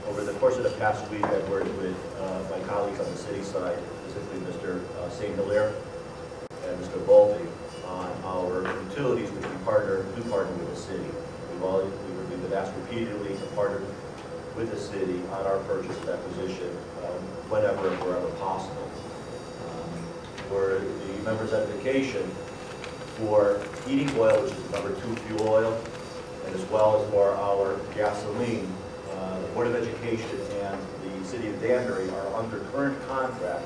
Over the course of the past week, I've worked with my colleagues on the city side, specifically Mr. St. Hilaire and Mr. Balti, on our utilities, which we partner with the city. We've been asked repeatedly to partner with the city on our purchase and acquisition whenever and wherever possible. For the members' edification, for heating oil, which is #2 fuel oil, and as well as for our gasoline, the Board of Education and the City of Danbury are under current contract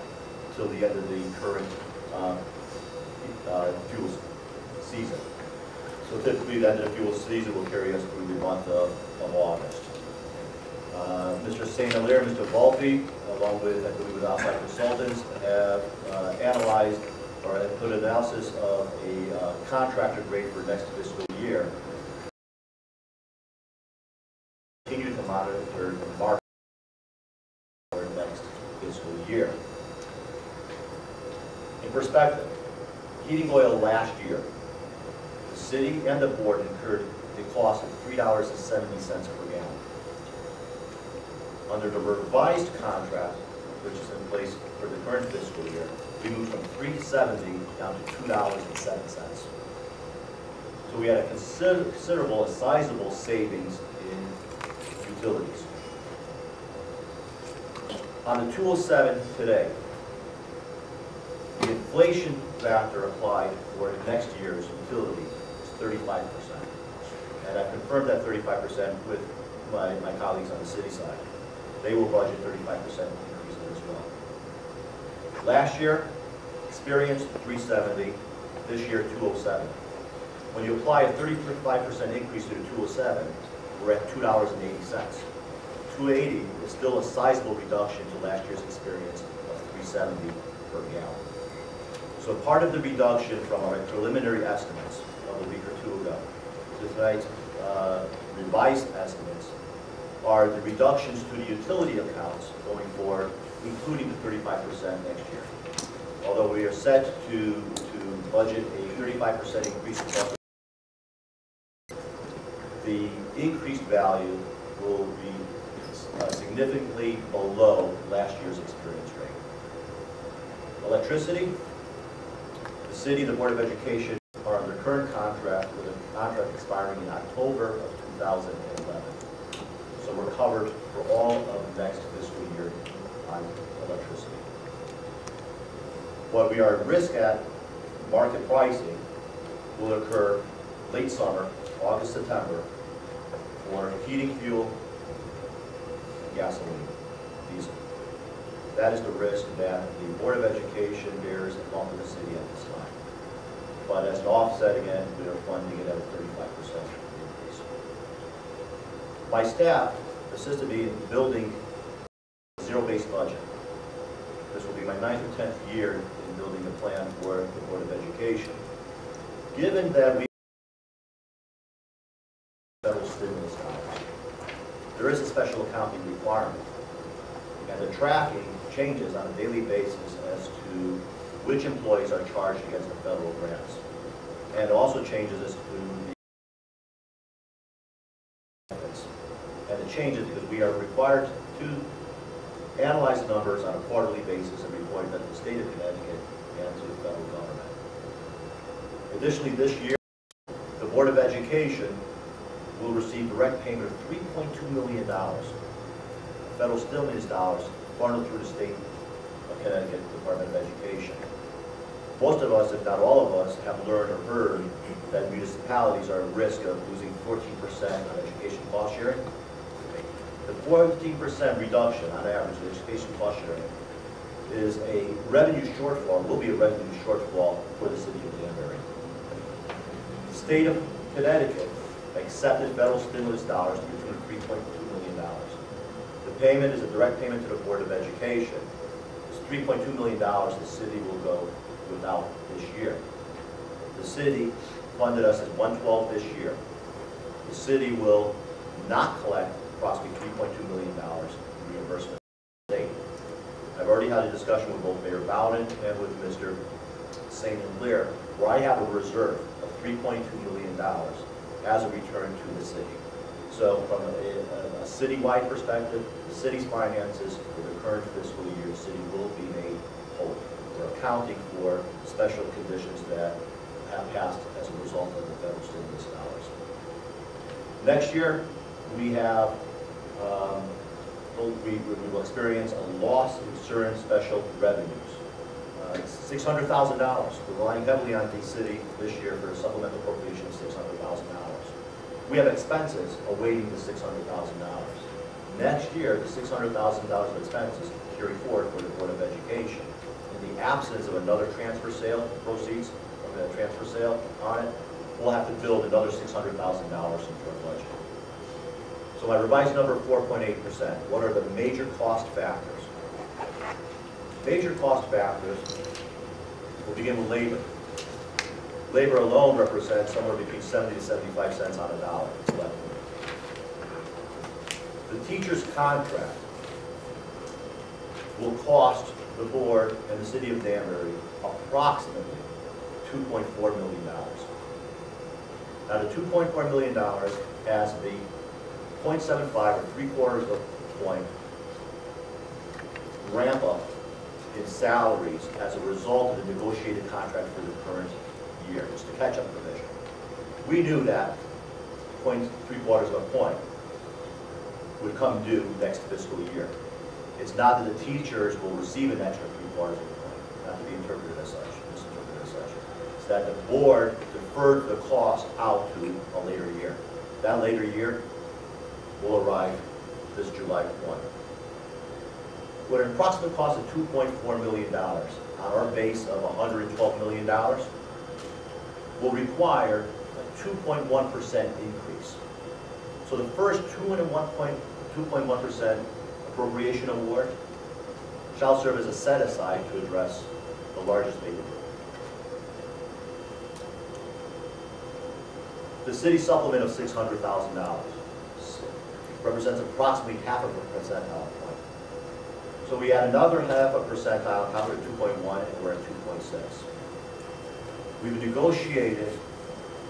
till the end of the current fuel season. So typically the end of the fuel season will carry us through the month of August. Mr. St. Hilaire and Mr. Balti, along with, I believe, with outside consultants, have analyzed or have put an analysis of a contracted rate for next fiscal year. Continue to monitor the market for next fiscal year. In perspective, heating oil last year, the city and the board incurred a cost of $3.70 per gallon. Under the revised contract, which is in place for the current fiscal year, we moved from $3.70 down to $2.07. So we had a considerable, sizable savings in utilities. On the 207 today, the inflation factor applied for next year's utility is 35%. And I've confirmed that 35% with my colleagues on the city side. They will budget 35% increase in as well. Last year, experienced 370, this year 207. When you apply a 35% increase to the 207, we're at $2.80. 280 is still a sizable reduction to last year's experience of 370 per gallon. So part of the reduction from our preliminary estimates of a week or two ago to tonight's revised estimates are the reductions to the utility accounts going forward, including the 35% next year. Although we are set to budget a 35% increase across the increased value will be significantly below last year's experience rate. Electricity, the city and the Board of Education are under current contract with a contract expiring in October of 2011. So we're covered for all of next fiscal year on electricity. What we are at risk at, market pricing, will occur late summer, August, September, for heating fuel, gasoline, diesel. That is the risk that the Board of Education bears along with the city at this time. But as an offset, again, we are funding it at a 35% increase. My staff assisted me in building a zero-based budget. This will be my 9th or 10th year in building a plan for the Board of Education. Given that we federal stimulus dollars, there is a special accounting requirement, and the tracking changes on a daily basis as to which employees are charged against the federal grants, and it also changes as to the benefits. And it changes because we are required to analyze the numbers on a quarterly basis and report them to the state of Connecticut and to the federal government. Additionally, this year, the Board of Education will receive direct payment of $3.2 million, federal stimulus dollars funneled through the state of Connecticut Department of Education. Most of us, if not all of us, have learned or heard that municipalities are at risk of losing 14% on education cost sharing. The 14% reduction on average in education cost sharing is a revenue shortfall, will be a revenue shortfall for the city of Danbury. The state of Connecticut accepted federal stimulus dollars to the tune of $3.2 million. The payment is a direct payment to the Board of Education. This $3.2 million the city will go without this year. The city funded us at $112 this year. The city will not collect approximately $3.2 million in reimbursement from the state. I've already had a discussion with both Mayor Bowden and with Mr. St. Hilaire, where I have a reserve of $3.2 million as a return to the city. So from a citywide perspective, the city's finances for the current fiscal year, the city will be made whole. We're accounting for special conditions that have passed as a result of the federal stimulus dollars. Next year, we have, we will experience a loss in certain special revenues. $600,000. We're relying heavily on the city this year for a supplemental appropriation of $600,000. We have expenses awaiting the $600,000. Next year, the $600,000 of expenses carry forward for the Board of Education. In the absence of another transfer sale, proceeds from the transfer sale on it, we'll have to build another $600,000 into our budget. So my revised number, 4.8%. What are the major cost factors? Major cost factors, we'll begin with labor. Labor alone represents somewhere between 70 to 75 cents on a dollar. The teacher's contract will cost the board and the city of Danbury approximately $2.4 million. Now the $2.4 million has the 0.75 or 3/4 of a point ramp up in salaries as a result of the negotiated contract for the current year. It's the catch-up provision. We knew that 0.75 of a point would come due next fiscal year. It's not that the teachers will receive an extra 3/4 of a point, not to be interpreted as such, misinterpreted as such. It's that the board deferred the cost out to a later year. That later year will arrive this July 1. With an approximate cost of $2.4 million on our base of $112 million, will require a 2.1% increase. So the first 2.1% appropriation award shall serve as a set-aside to address the largest labor group. The city supplement of $600,000 represents approximately 0.5 percentile point. So we add another 0.5 percentile on top of 2.1, and we're at 2.6. We've negotiated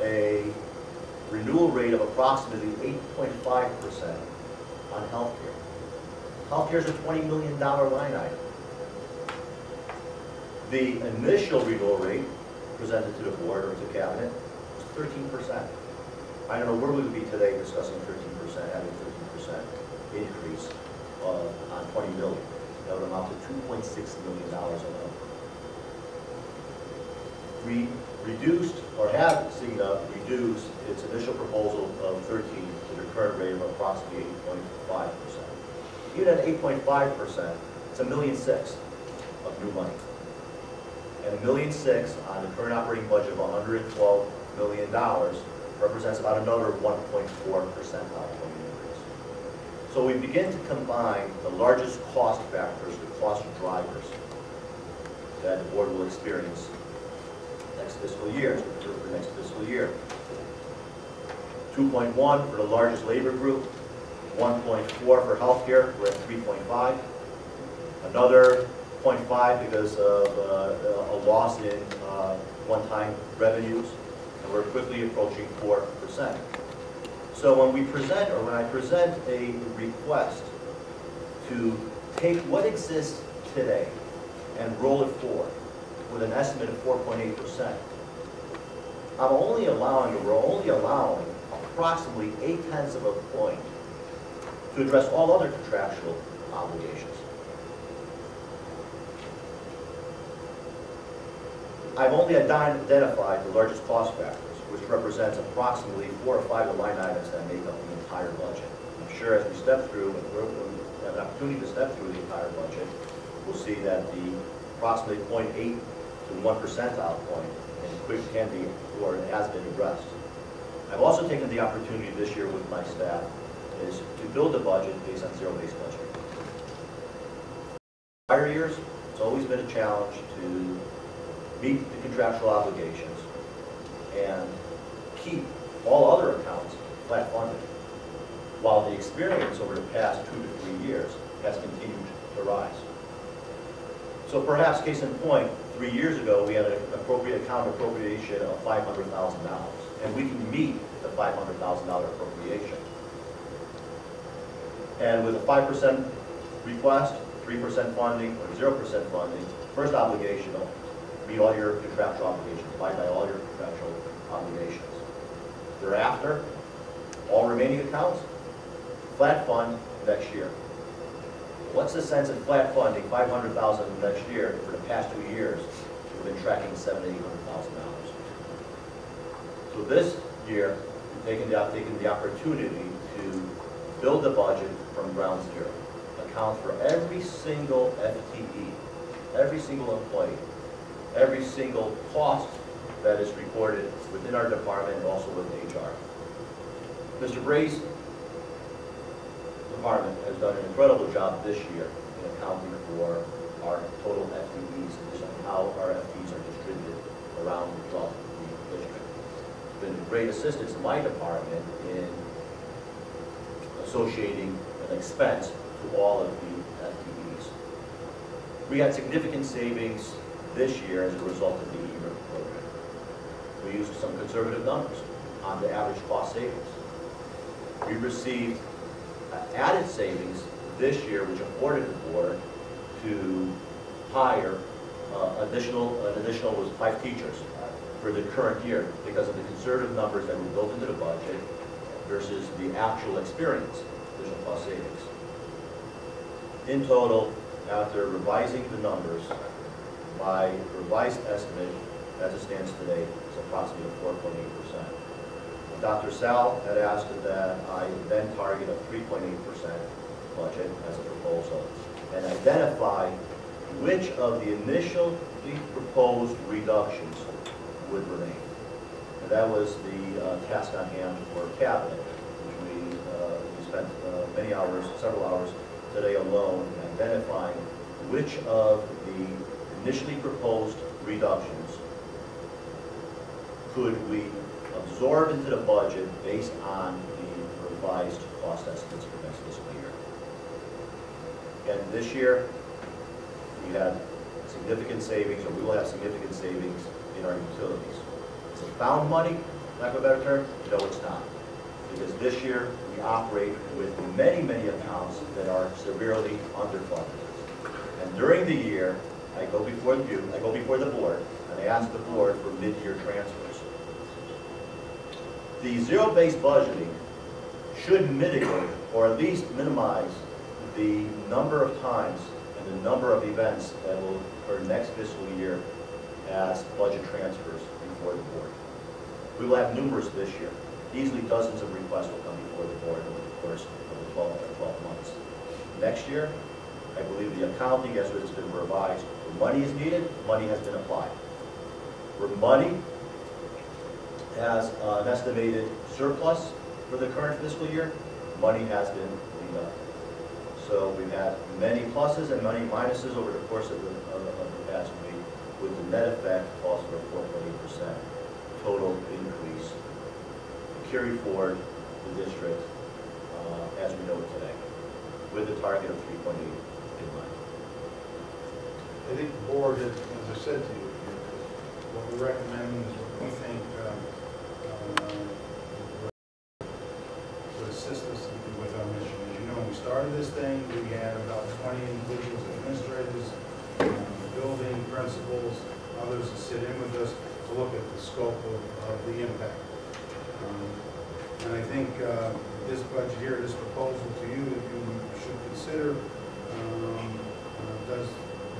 a renewal rate of approximately 8.5% on healthcare. Healthcare is a $20 million line item. The initial renewal rate presented to the board or to cabinet was 13%. I don't know where we would be today discussing 13%, having 13% increase on 20 million. That would amount to $2.6 million alone. We reduced, or have CEDA reduced its initial proposal of 13 to the current rate of approximately 8.5%. Even at 8.5%, it's $1.6 million of new money. And $1.6 million on the current operating budget of $112 million represents about another 1.4% outgoing increase. So we begin to combine the largest cost factors, the cost drivers that the board will experience next fiscal year, for the next fiscal year. 2.1 for the largest labor group, 1.4 for healthcare, we're at 3.5. Another 0.5 because of a loss in one-time revenues, and we're quickly approaching 4%. So when we present, or when I present a request to take what exists today and roll it forward with an estimate of 4.8%, we're only allowing approximately 0.8 of a point to address all other contractual obligations. I've only identified the largest cost factors, which represents approximately 4 or 5 of the line items that make up the entire budget. I'm sure as we step through, and we have an opportunity to step through the entire budget, we'll see that the approximately 0.8 to 1 percentile point can be, or has been addressed. I've also taken the opportunity this year with my staff is to build a budget based on zero-based budgeting. Prior years, it's always been a challenge to meet the contractual obligations and keep all other accounts flat funded, while the experience over the past 2 to 3 years has continued to rise. So perhaps, case in point, 3 years ago we had an account appropriation of $500,000, and we can meet the $500,000 appropriation. And with a 5% request, 3% funding, or 0% funding, first obligation, meet all your contractual obligations, abide by all your contractual obligations. Thereafter, all remaining accounts, flat fund next year. What's the sense of flat funding, $500,000 next year? For the past 2 years, we've been tracking $700,000 to $800,000. So this year, we've taken the opportunity to build the budget from ground zero, account for every single FTE, every single employee, every single cost that is recorded within our department and also with HR. Mr. Bray's department has done an incredible job this year in accounting for our total FTEs and how our FTEs are distributed around throughout the district. It's been a great assistance in my department in associating an expense to all of the FTEs. We had significant savings this year as a result of the ERIP program. We used some conservative numbers on the average cost savings. We received added savings this year, which afforded the board to hire an additional was 5 teachers for the current year because of the conservative numbers that were built into the budget versus the actual experience, additional cost savings. In total, after revising the numbers, my revised estimate, as it stands today, is approximately 4.8%. Dr. Sal had asked that I then target a 3.8% budget as a proposal and identify which of the initially proposed reductions would remain. And that was the task on hand for Cabinet, which we spent many hours, several hours today alone in identifying which of the initially proposed reductions could we absorb into the budget based on the revised cost estimates for next fiscal year. Again, this year, we had significant savings, or we will have significant savings in our utilities. Is it found money, lack of a better term? No, it's not. Because this year, we operate with many, many accounts that are severely underfunded. And during the year, I go before the board, and I ask the board for mid-year transfers. The zero-based budgeting should mitigate, or at least minimize, the number of times and the number of events that will occur next fiscal year as budget transfers before the board. We will have numerous this year. Easily dozens of requests will come before the board over the course of the 12 months. Next year, I believe the accounting, as it's been revised, where money is needed, money has been applied. Where money has an estimated surplus for the current fiscal year, money has been cleaned up. So we've had many pluses and many minuses over the course of the past week, with the net effect calls for a 4.8% total increase to carry forward the district as we know it today, with a target of 3.8 in mind. I think the board, as I said to you, what we recommend is what we think would assist us with our mission. As you know, when we started this thing, we had about 20 individuals, administrators, building principals, others to sit in with us to look at the scope of the impact. And I think this budget here, this proposal to you that you should consider,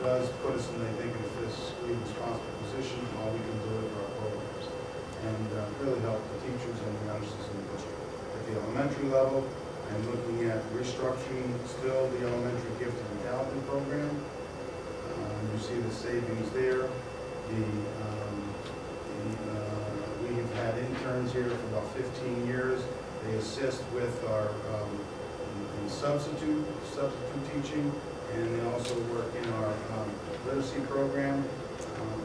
does put us in, I think, a fiscally responsible position. All we can do it for our programs, and really help the teachers and the youngsters in the district. At the elementary level, I'm looking at restructuring still the elementary gifted and talented program. You see the savings there. We've had interns here for about 15 years. They assist with our in substitute teaching, and they also work in our literacy program.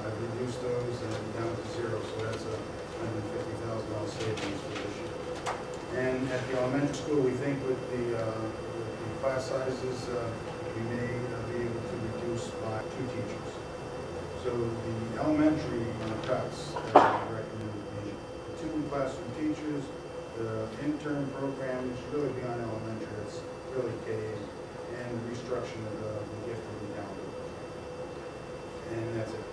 I've reduced those down to zero, so that's a $150,000 savings for this year. And at the elementary school, we think with the class sizes, we may be able to reduce by 2 teachers. So the elementary cuts that I recommend would be 2 classroom teachers, the intern program, which is really beyond elementary. It's early Ks, and restructuring of the gifted and talented. And that's it.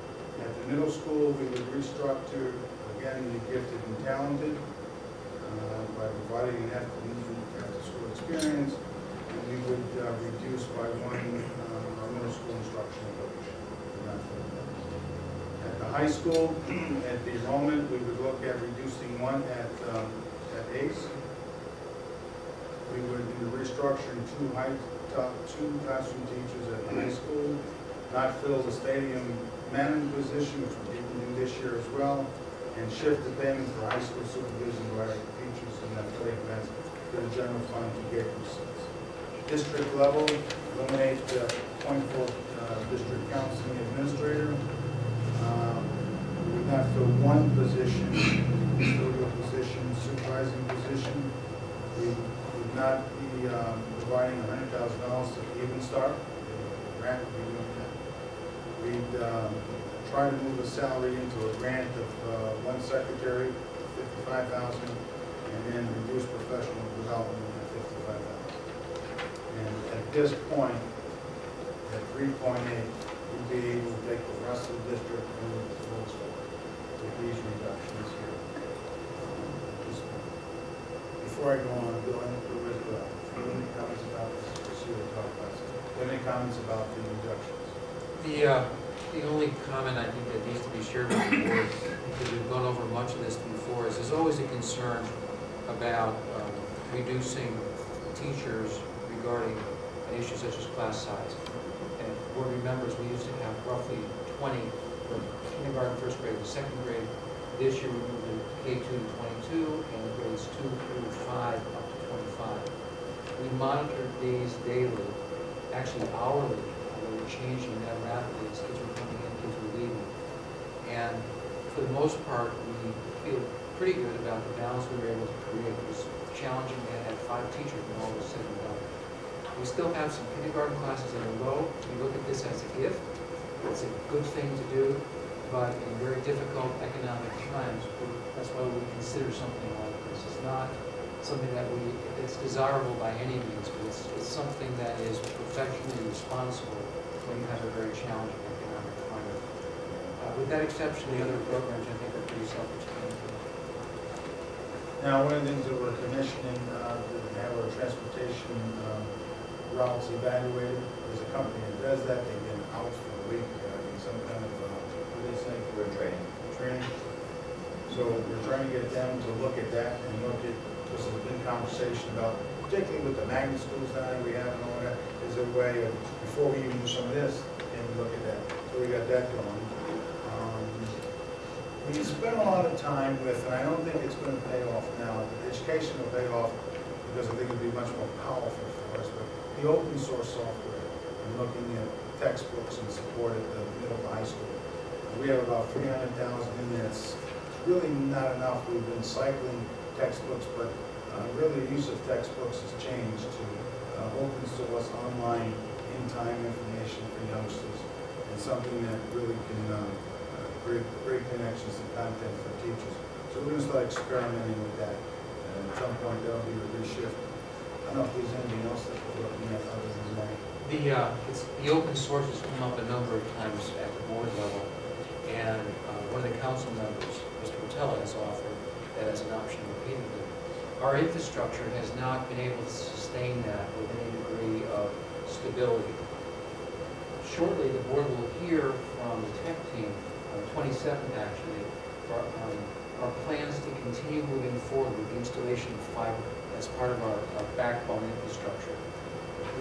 At the middle school, we would restructure, again, the gifted and talented by providing an after-school experience, and we would reduce by one our middle school instructional coach. At the high school, at the enrollment, we would look at reducing one at ACE. We would be restructuring two classroom teachers at the high school, not fill the stadium management position, which we didn't do this year as well, and shift the payment for high school supervision by teachers and athletic events to the general fund to get receipts. District level, eliminate the .4 district counseling administrator. We would not fill one position, custodial position, supervising position. We would not be providing $100,000 to Even Start. Grant would be doing that. We'd try to move the salary into a grant of one secretary, $55,000, and then reduce professional development at $55,000. And at this point, at 3.8, we'd be able to take the rest of the district and move it towards with these reductions here. Before I go on, Bill, any comments about this? See what we talk about. Do you have any comments about the reductions? The only comment I think that needs to be shared with the board, because we've gone over much of this before, is there's always a concern about reducing teachers regarding an issue such as class size. And if the board remembers, we used to have roughly 20 from kindergarten, first grade to second grade. This year we moved to K2 to 22 and grades 2 through 5 up to 25. We monitor these daily, actually hourly. We're changing that rapidly as kids were coming in, kids were leaving. And for the most part, we feel pretty good about the balance we were able to create. It was challenging to have 5 teachers when all was said and done. We still have some kindergarten classes that are low. We look at this as a gift. It's a good thing to do, but in very difficult economic times, that's why we consider something like this. It's not something that it's desirable by any means, but it's something that is professionally responsible when you have a very challenging economic climate. With that exception, the other programs I think are pretty self-explanatory. Now, one of the things that we're commissioning to have our transportation routes evaluated. There's a company that does that. They've been out for a week in some kind of what do they say? We're training. Training. So we're trying to get them to look at that and look at. This has been conversation about, particularly with the magnet schools now that we have and all that. Is a way of before we even do some of this, and look at that. So we got that going. We spent a lot of time with, and I don't think it's going to pay off now. Education will pay off because I think it'll be much more powerful for us. But the open source software and looking at textbooks and support at the middle and high school. We have about 300,000 in there. It's really not enough. We've been cycling textbooks, but really the use of textbooks has changed to open source online in-time information for youngsters and something that really can create great connections and content for teachers. So we're going to start experimenting with that. And at some point there'll be a reshift. I don't know if there's anything else that we're looking at other than that. The open source has come up a number of times at the board level, and one of the council members, Mr. Rotella, has offered that as an option repeatedly. Our infrastructure has not been able to sustain that with any degree of stability. Shortly, the board will hear from the tech team, on the 27th actually, for our plans to continue moving forward with the installation of fiber as part of our backbone infrastructure.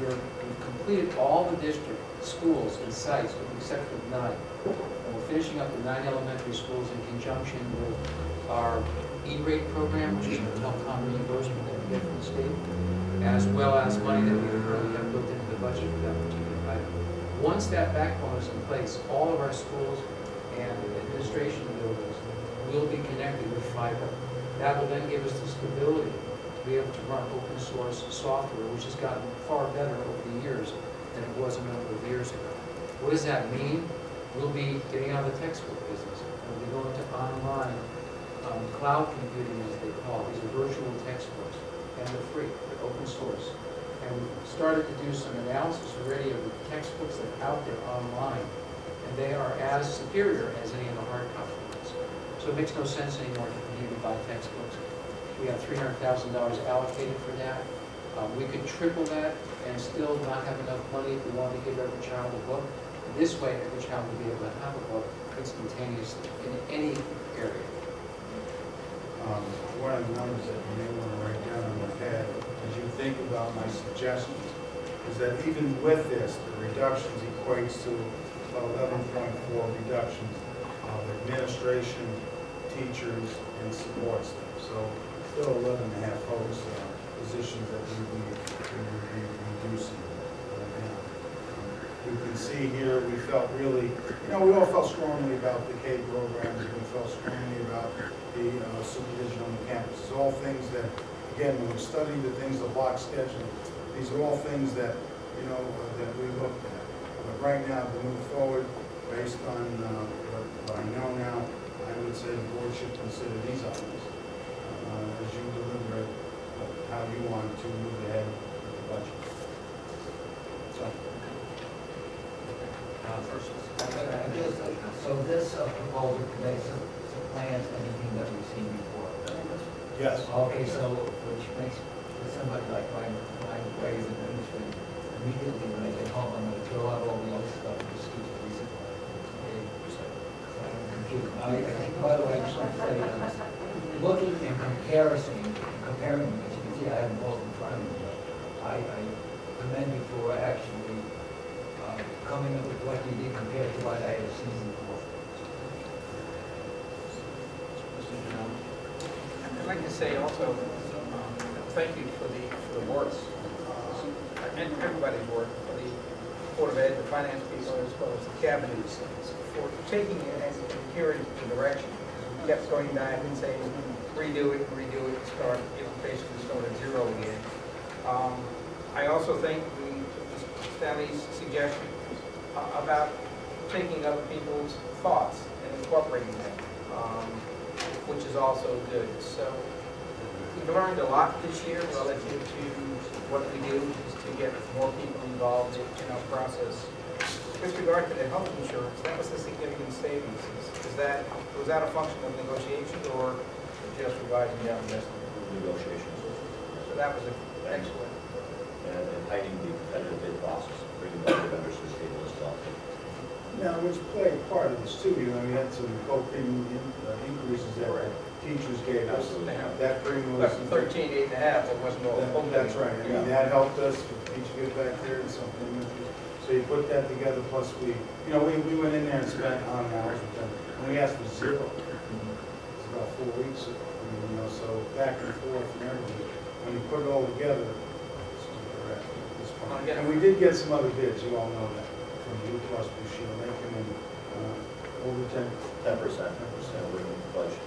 We've completed all the district schools and sites with the exception of 9. And we're finishing up the 9 elementary schools in conjunction with our E-rate program, which is the telecom reimbursement that we get from the state, as well as money that we currently have built into the budget for that particular item. Once that backbone is in place, all of our schools and administration buildings will be connected with fiber. That will then give us the stability to be able to run open source software, which has gotten far better over the years than it was a number of years ago. What does that mean? We'll be getting out of the textbook business. We'll be going to online cloud computing, as they call it. These are virtual textbooks, and they're free. They're open source. And we've started to do some analysis already of the textbooks that are out there online, and they are as superior as any of the hard copy ones. So it makes no sense anymore to continue to buy textbooks. We have $300,000 allocated for that. We could triple that and still not have enough money if we wanted to give every child a book. This way, every child will be able to have a book instantaneously in any area. One of the numbers that you may want to write down on your pad as you think about my suggestions is that even with this, the reductions equates to about 11.4 reductions of administration, teachers, and support staff. So still 11 and a half folks, positions that we would be reducing. You can see here, we felt really, we all felt strongly about the K programs, and we felt strongly about the supervision on the campus. It's all things that, again, when we study the things, the block schedule, these are all things that, that we looked at. But right now, to move forward, based on what I know now, I would say the board should consider these items as you deliberate how you want to move ahead with the budget. So. So this proposal makes supplants anything that we've seen before? Yes. Okay, so which makes somebody like my ways in the industry, immediately when I get home, I'm going to throw out all the old stuff and just keep it resupply. I'm confused. I think, by the way, I just want to say, looking and comparing, as you can see, I have them both in front of me, but I commend you for actually coming up with what you did compared to what I had seen before. I'd like to say also, thank you for the work, and everybody's work, for the Board of Ed, the finance people, as well as the cabinet, for taking it and adhering to the direction. We kept going back and saying, redo it, start, basically start at zero again. I also think Stanley's suggestion about taking other people's thoughts and incorporating them, which is also good. So we've learned a lot this year relative to what we do to get more people involved in our process. With regard to the health insurance, that was a significant savings. Was that a function of negotiation or just revising down the estimate? Negotiations. So that was excellent. And tightening the competitive bid process, bringing other vendors to the table as well. Now, which played a part of this too, we had some co-premium increases that teachers gave us. Absolutely. That premium was 13.8 and a half, it wasn't all. That's right. I mean, that helped us. Teach get back there and something. So you put that together. Plus, we went in there and spent on hours with them, and we asked for zero. It's about 4 weeks ago. So back and forth and everything. When you put it all together, it's correct at this point. And we did get some other bids. You all know that from Blue Cross Blue Shield. They came in over 10%. 10%. We're in the budget.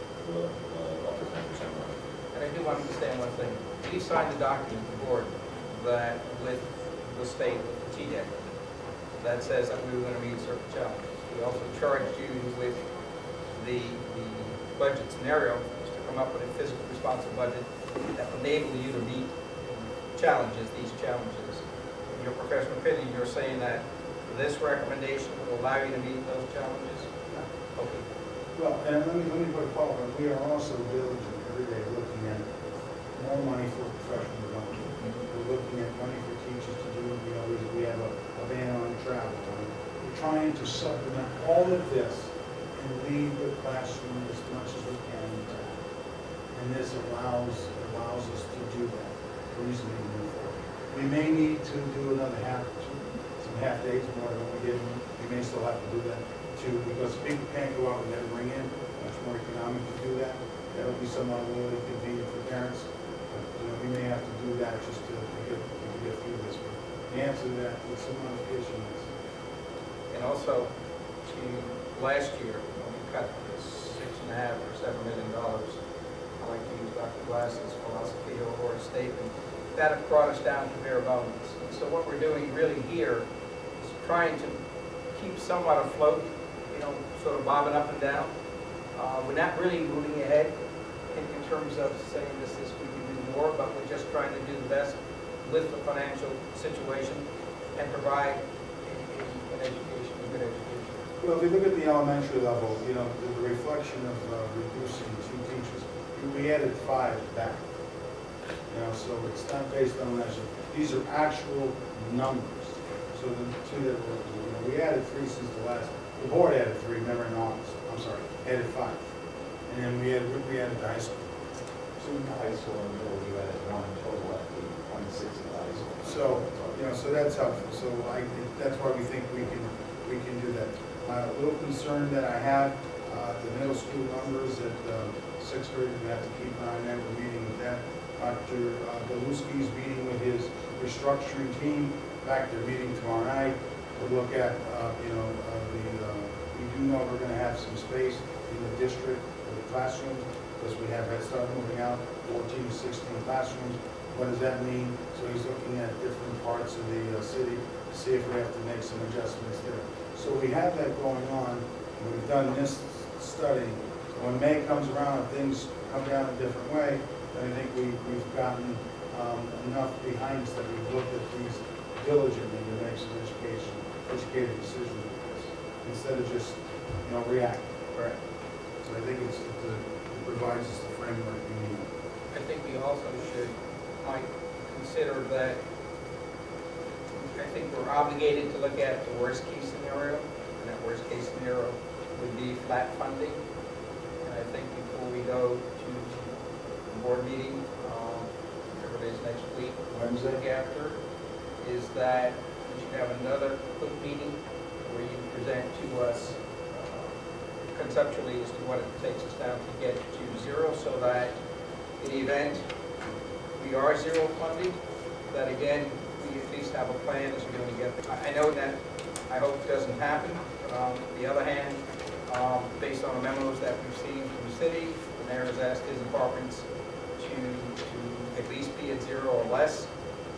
Up to 10%. And I do want to understand one thing. We signed the document, the board, that with the state, with the TDEC, that says that we were going to meet certain challenges. We also charged you with the budget scenario to come up with a fiscal responsive budget that will enable you to meet these challenges. In your professional opinion, you're saying that this recommendation will allow you to meet those challenges? Okay. Well, and let me put a call, but we are also diligent every day looking at more money for professional development. We're looking at money for teachers to do, we have a ban on travel. We're trying to supplement all of this and leave the classroom as much as we can intact. And this allows us to do that reasonably move forward. We may need to do another some half days more than we did. We may still have to do that too, because people can't go out and then bring in. Much more economic to do that. That'll be somewhat really convenient for parents. But, we may have to do that just to get through this. But the answer to that with some modification is. And also, to last year, when we cut this $6.5 or $7 million, I like to use Dr. Glass's philosophy or a statement, that have brought us down to bare bones. And so what we're doing really here is trying to keep somewhat afloat, sort of bobbing up and down. We're not really moving ahead in terms of saying this we can do more, but we're just trying to do the best with the financial situation and provide an education, a good education. Well, if you look at the elementary level, you know, the reflection of reducing 2 teachers, we added 5 back. You know, so it's not based on measure. These are actual numbers. So the 2 that were, you know, we added 3 since the board added 3, remember in August, I'm sorry, added 5. And then we added the high school. 2 in the high school and you added 1 total at the 26 in the high school. So, you know, so that's helpful. So that's why we think we can do that. A little concern that I have, the middle school numbers at 6th grade, we have to keep an eye on that. We're meeting with that. Dr. Beluski's meeting with his restructuring team. In fact, they're meeting tomorrow night to look at, you know, we do know we're going to have some space in the district for the classrooms because we have Head Start moving out, 14 to 16 classrooms. What does that mean? So he's looking at different parts of the city to see if we have to make some adjustments there. So we have that going on. We've done this study. When May comes around, if things come down a different way, then I think we've gotten enough behind us that we've looked at these diligently to make some educated decisions with this, instead of just, you know, reacting. Right. So I think it provides us the framework we need. I think we also might consider that, I think we're obligated to look at the worst case scenario, and that worst case scenario would be flat funding. And I think before we go to the board meeting, whatever it is next week, Wednesday. week after, is that we should have another quick meeting where you present to us conceptually as to what it takes us down to get to 0, so that in the event we are 0 funding, that again, we at least have a plan as we're going to get. I know that I hope it doesn't happen. On the other hand, based on the memos that we've seen from the city, the mayor has asked his departments to at least be at 0 or less,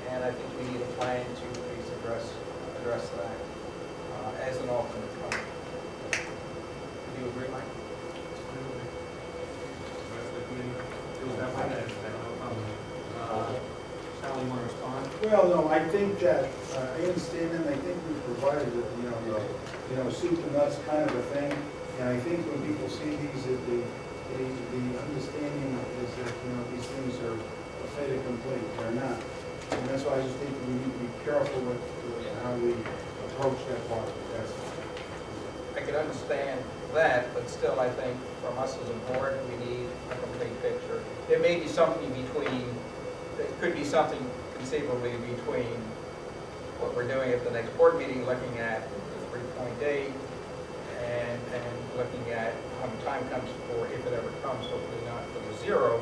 and I think we need a plan to at least address that as an alternate fund. Do you agree, Mike? Sally, you want to respond? Well, no, I think that, I understand and I think we've provided, you know, soup to nuts kind of a thing. And I think when people see these, the understanding is that, you know, these things are a fait accompli. They're not. And that's why I just think we need to be careful with how we approach that part. That's I could understand that, but still I think from us as a board, we need a complete picture. There may be something between, there could be something conceivably between what we're doing at the next board meeting, looking at the 3.8 and looking at how the time comes for, if it ever comes, hopefully not for the 0,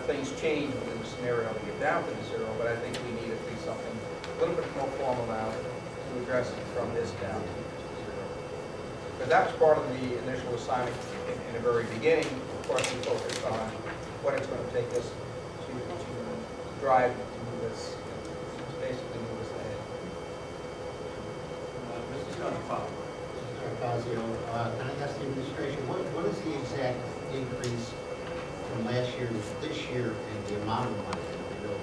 things change within the scenario to get down to the 0, but I think we need at least something a little bit more formal now to address it from this down to 0. But that was part of the initial assignment in the very beginning. Of course, we focused on what it's going to take us to drive to move us, to basically move us ahead. Mr. Stonefall. Mr. Fazio, can I ask the administration, what is the exact increase from last year to this year and the amount of money that we know,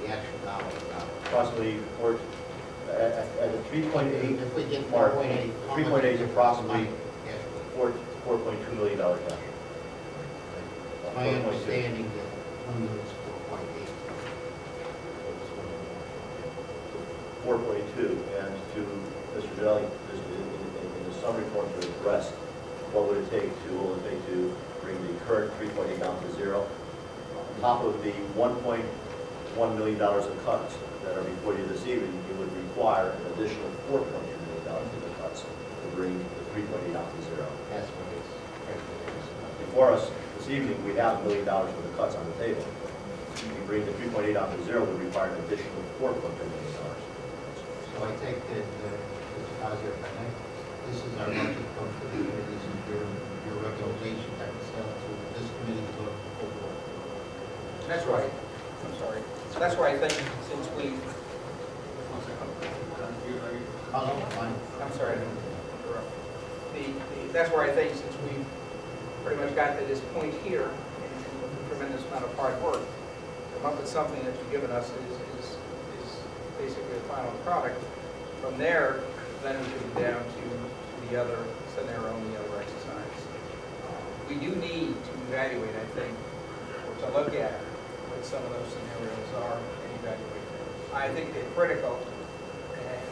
the actual dollar amount? Approximately at the 3.8 If we get mark, 4.8. 3.8 is approximately Actually, $4.2 million cash. my understanding that one was 4.8. 4.2, and to Mr. Jelly, in the summary form to address what would it take to bring the current 3.8 down to 0. On top of the $1.1 million of cuts that are before you this evening, it would require an additional $4.2 million in the cuts to bring the 3.8 down to 0. That's what it's. Before us this evening, we have $1 million worth of cuts on the table. If you bring the 3.8 down to 0, would require an additional $4.2 million. So I take that, Mr. Fazio, if I may, this is our budget comes to the committees and your recommendation that was sent to this committee to look over. That's right. I'm sorry. That's why I think since we, I'm sorry, I didn't interrupt. That's where I think since we've pretty much got to this point here, and with a tremendous amount of hard work, it come up with something that you've given us is basically the final product. From there, then we could be down to the other scenario and the other exercise. We do need to evaluate, I think, or to look at what some of those scenarios are and evaluate them. I think they're critical, and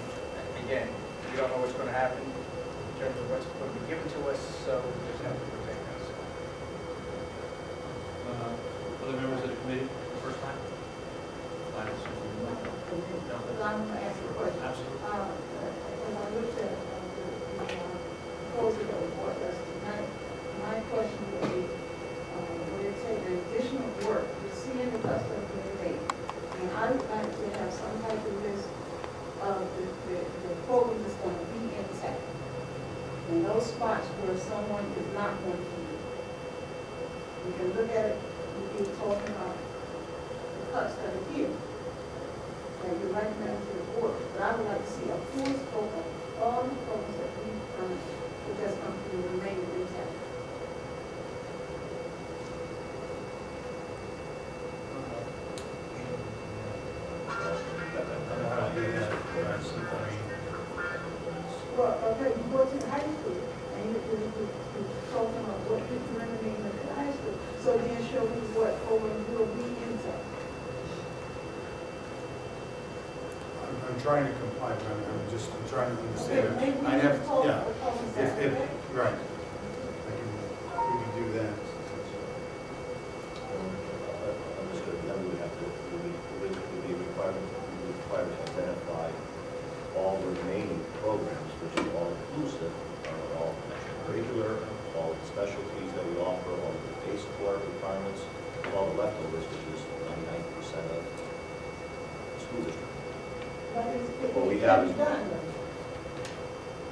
again, we don't know what's going to happen in terms of what's going to be given to us, so we just have to protect ourselves. Other members of the committee, first time? I'm going to ask you a question. Absolutely. When I looked at the proposal that was brought to us tonight, my question would be, would it take additional work to see in the custom community? And I would like to have some type of list of the program that's going to be intact. In those spots where someone is not going to be. We can look at it, we be talking about the cuts that are here. And you're recommending to the board, but I would like to see a full scope of all the programs that we've done, which has come to remain intact. Well, okay, you go to the high school, and you told them what you remain at the high school, so then show me what programs will be intact. I'm trying to comply, but I'm trying to understand. Okay, maybe we I have, can talk yeah, about that, if, okay? right. We can do that. Understood, then we would have to, we would be required to identify all the remaining programs, which is all inclusive, all extracurricular, all the specialties that we offer, all the basic core requirements, all the leftovers, which is 99% of the school district. But it's, What we have is, done. I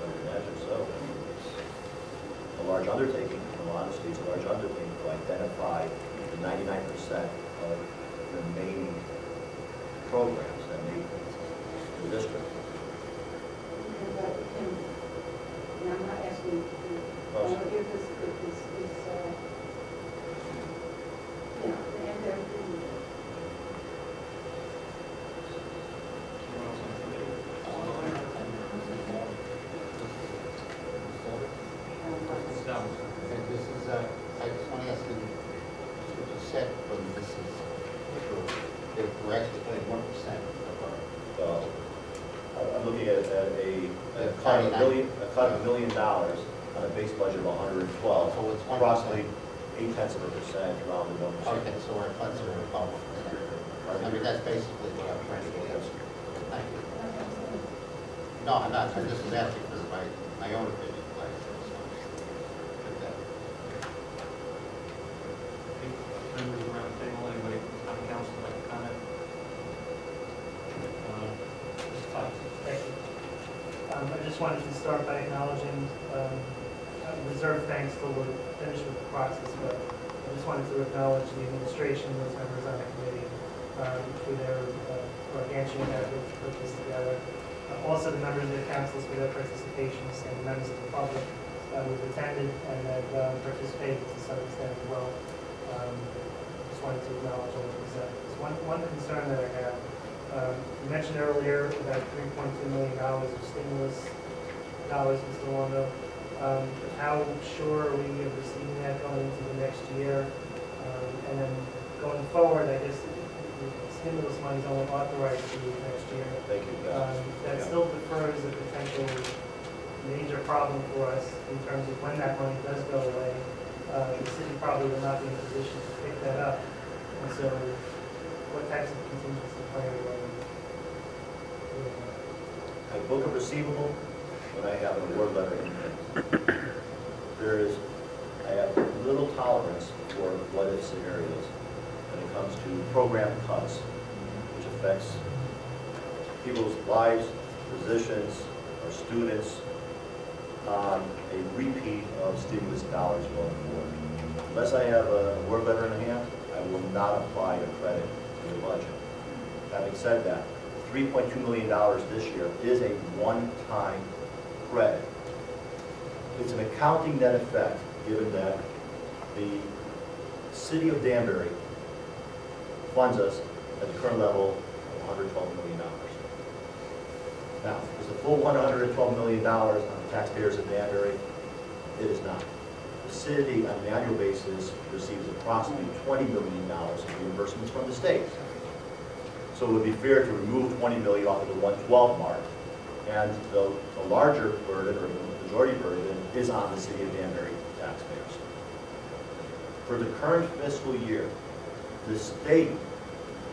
would imagine so. I mean, it's a large undertaking, in all honesty, it's a large undertaking to identify the 99% of remaining programs that make the district. And I'm not asking, I don't know if this, and they're, And this is, I just want to ask you, what you said, when this is, we're actually paying 1% of our, I'm looking at a cut of $1 million on a base budget of 112, So it's 1%. approximately 0.8% rounded numbers. okay, so our funds are about 1%. I mean, that's basically what I'm trying to get at. Thank you. No, I'm not, I'm just asking for my own opinion. Members around the table, anybody on the council like to comment? Mr. Fox? Thank you. I just wanted to start by acknowledging, I reserve thanks till we're finished with the process, but I just wanted to acknowledge the administration, those members on the committee, for their gargantuan effort to put this together. Also the members of the councils for their participation, and the members of the public who've attended and have participated to some extent as well. Just wanted to acknowledge all of these efforts. One concern that I have, you mentioned earlier about $3.2 million of stimulus dollars, Mr. Longo. How sure are we of receiving that going into the next year? And then going forward, I guess the stimulus money is only authorized to next year. Thank you. That still defers a potential major problem for us in terms of when that money does go away. The city probably will not be in a position to pick that up. And so what types of contingency planning are we doing? I book a receivable when I have an award letter in hand. I have little tolerance for what-if scenarios when it comes to program cuts, which affects people's lives, positions, or students on a repeat of stimulus dollars going forward. Unless I have an award letter in hand, I will not apply a credit to the budget. Having said that, $3.2 million this year is a one-time credit. It's an accounting net effect, given that the city of Danbury funds us at the current level of $112 million. Now, is the full $112 million on the taxpayers of Danbury? It is not. The city, on an annual basis, receives approximately $20 million in reimbursements from the state. So it would be fair to remove $20 million off of the 112 mark, and the larger burden, or the majority burden, is on the city of Danbury taxpayers. For the current fiscal year, the state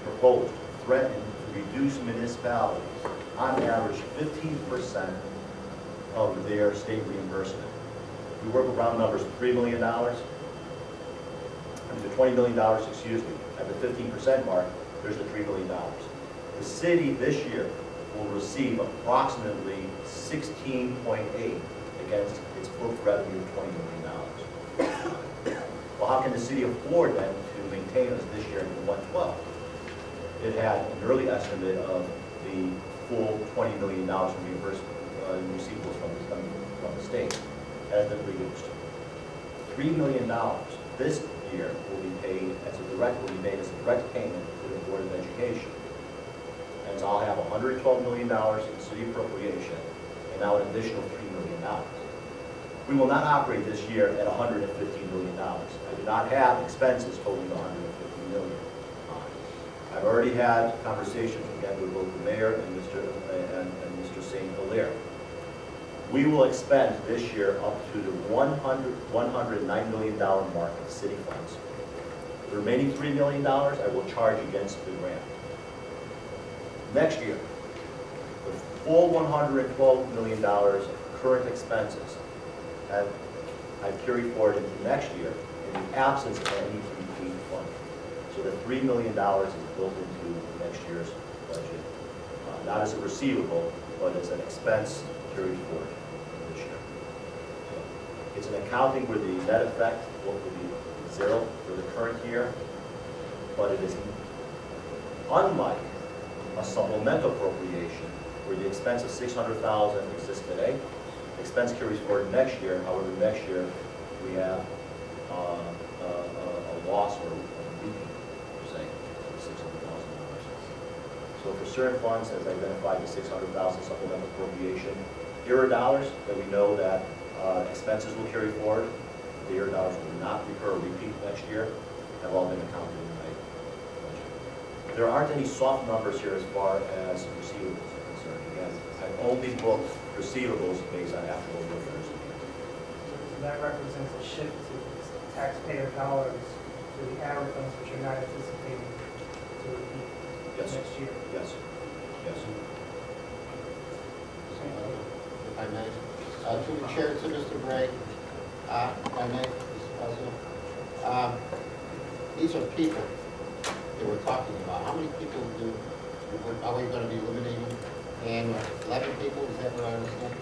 proposed, threatened to reduce municipalities on average 15% of their state reimbursement. We work with round numbers, $3 million, I mean the $20 million, excuse me, at the 15% mark, there's the $3 million. The city this year will receive approximately 16.8 against its book revenue of $20 million. Well, how can the city afford then to maintain us this year at the 112? It had an early estimate of the full $20 million from reimbursement receivables from the state. Has been reduced. $3 million this year will be paid as a direct payment to the Board of Education. And so I'll have $112 million in city appropriation, and now an additional $3 million. We will not operate this year at $115 million. I do not have expenses totaling $150 million. I've already had conversations again with both the mayor and Mr. St. Hilaire. We will expend this year up to the $109 million mark of city funds. The remaining $3 million I will charge against the grant. Next year, the full $112 million of current expenses I've carried forward into next year in the absence of any repeat funding. So the $3 million is built into next year's budget, not as a receivable, but as an expense carried forward this year. So it's an accounting where the net effect will be zero for the current year, but it is unlike a supplemental appropriation where the expense of $600,000 exists today. Expense carries forward next year. However, next year we have a loss or a repeat, per se, of $600,000. So for certain funds, as identified, the $600,000 supplemental appropriation, here are dollars that we know that expenses will carry forward. The dollars will not recur or repeat next year, have all been accounted in my budget. There aren't any soft numbers here as far as receivables are concerned. Again, I've only booked receivables based on actual workers. So that represents a shift to taxpayer dollars to the ARA funds, which you're not anticipating to repeat Yes. next year. Yes. Yes. If I may, to the chair, to Mr. Bray, if I may, Mr. President. These are people that we're talking about. How many people are we going to be eliminating? And 11 people, is that what I understand?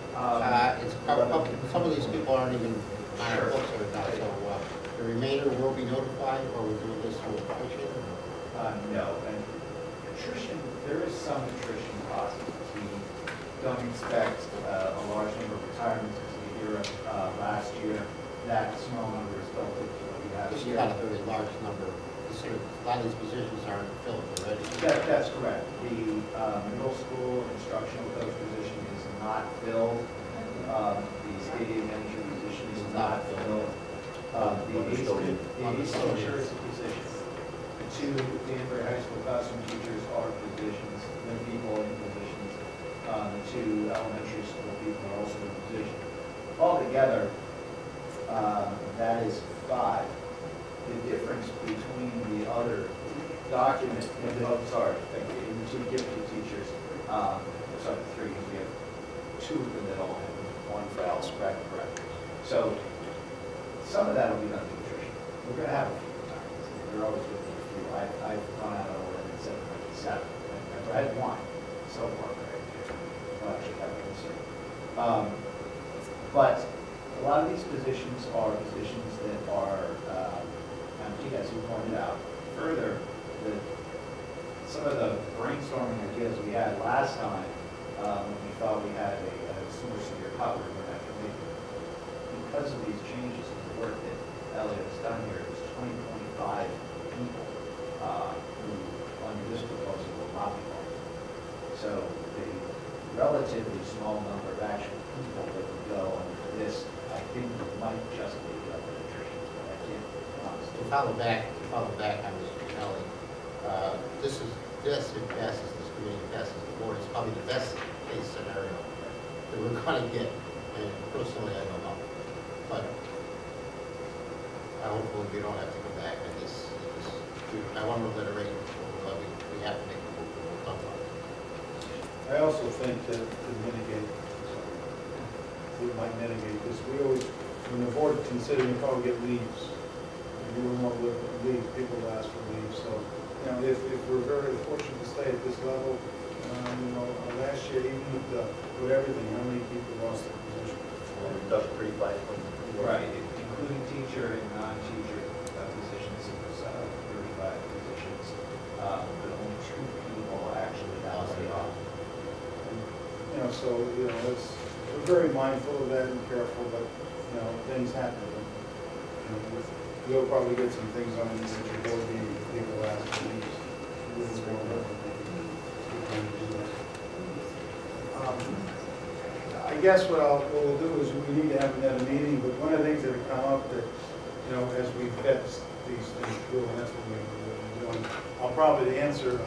Some of these people aren't even on our books or not, so the remainder will be notified, or we're doing this through attrition? No, and attrition, there is some attrition process. We don't expect a large number of retirements as we hear last year. That small number is built into what we have This is here. not a very large number. A lot of these positions aren't filled already. That's correct. The middle school instructional coach position is not filled. The stadium manager position is not filled. The ACE teacher is a position. The two Danbury High School classroom teachers are positions, they're people in positions. The two elementary school people are also in position. Altogether, that is 5. The difference between the other document, thank you, the two gifted teachers, 3, we have 2 in the middle and 1 for Alice Craig, correct? So some of that will be done through attrition. We're going to have a few retirements. There always will be a few. I've gone out on a limb and said 7. I've had 1 so far, right? Well, actually, have a concern. But a lot of these positions are positions that are empty, as you pointed out. Further, some of the brainstorming ideas we had last time, when we thought we had a more severe cut, we were going to have to make it. Because of these changes in the work that Elliot has done here, there's 20.5 people who under this proposal will not be long. So the relatively small number of actual people that would go under this, I think might just be up to attrition, but I can't honestly. To follow back on Mr. Kelly, this, if passes, this committee passes the board, it's probably the best case scenario that we're gonna get, and personally, I don't know. But hopefully we don't have to go back, I want to reiterate, we have to make a move, we'll talk about it. I also think that to mitigate, we might mitigate this, we always, when the board considering, you probably get leaves. If you want to leave, people will ask for leave, so, you know, if we're very fortunate to stay at this level, you know, last year, even with everything, how many people lost their position? Well, reduction 35 point. Right, including teacher and non-teacher positions, it was 35 positions, but only 2 people actually got laid off. You know, so, you know, we're very mindful of that and careful, but, you know, things happen. You know, we'll probably get some things on this at your board meeting, if people ask for these. I guess what we'll do is we need to have another meeting, but one of the things that have come up that, you know, as we vet these things through, and that's what we're doing, I'll probably answer,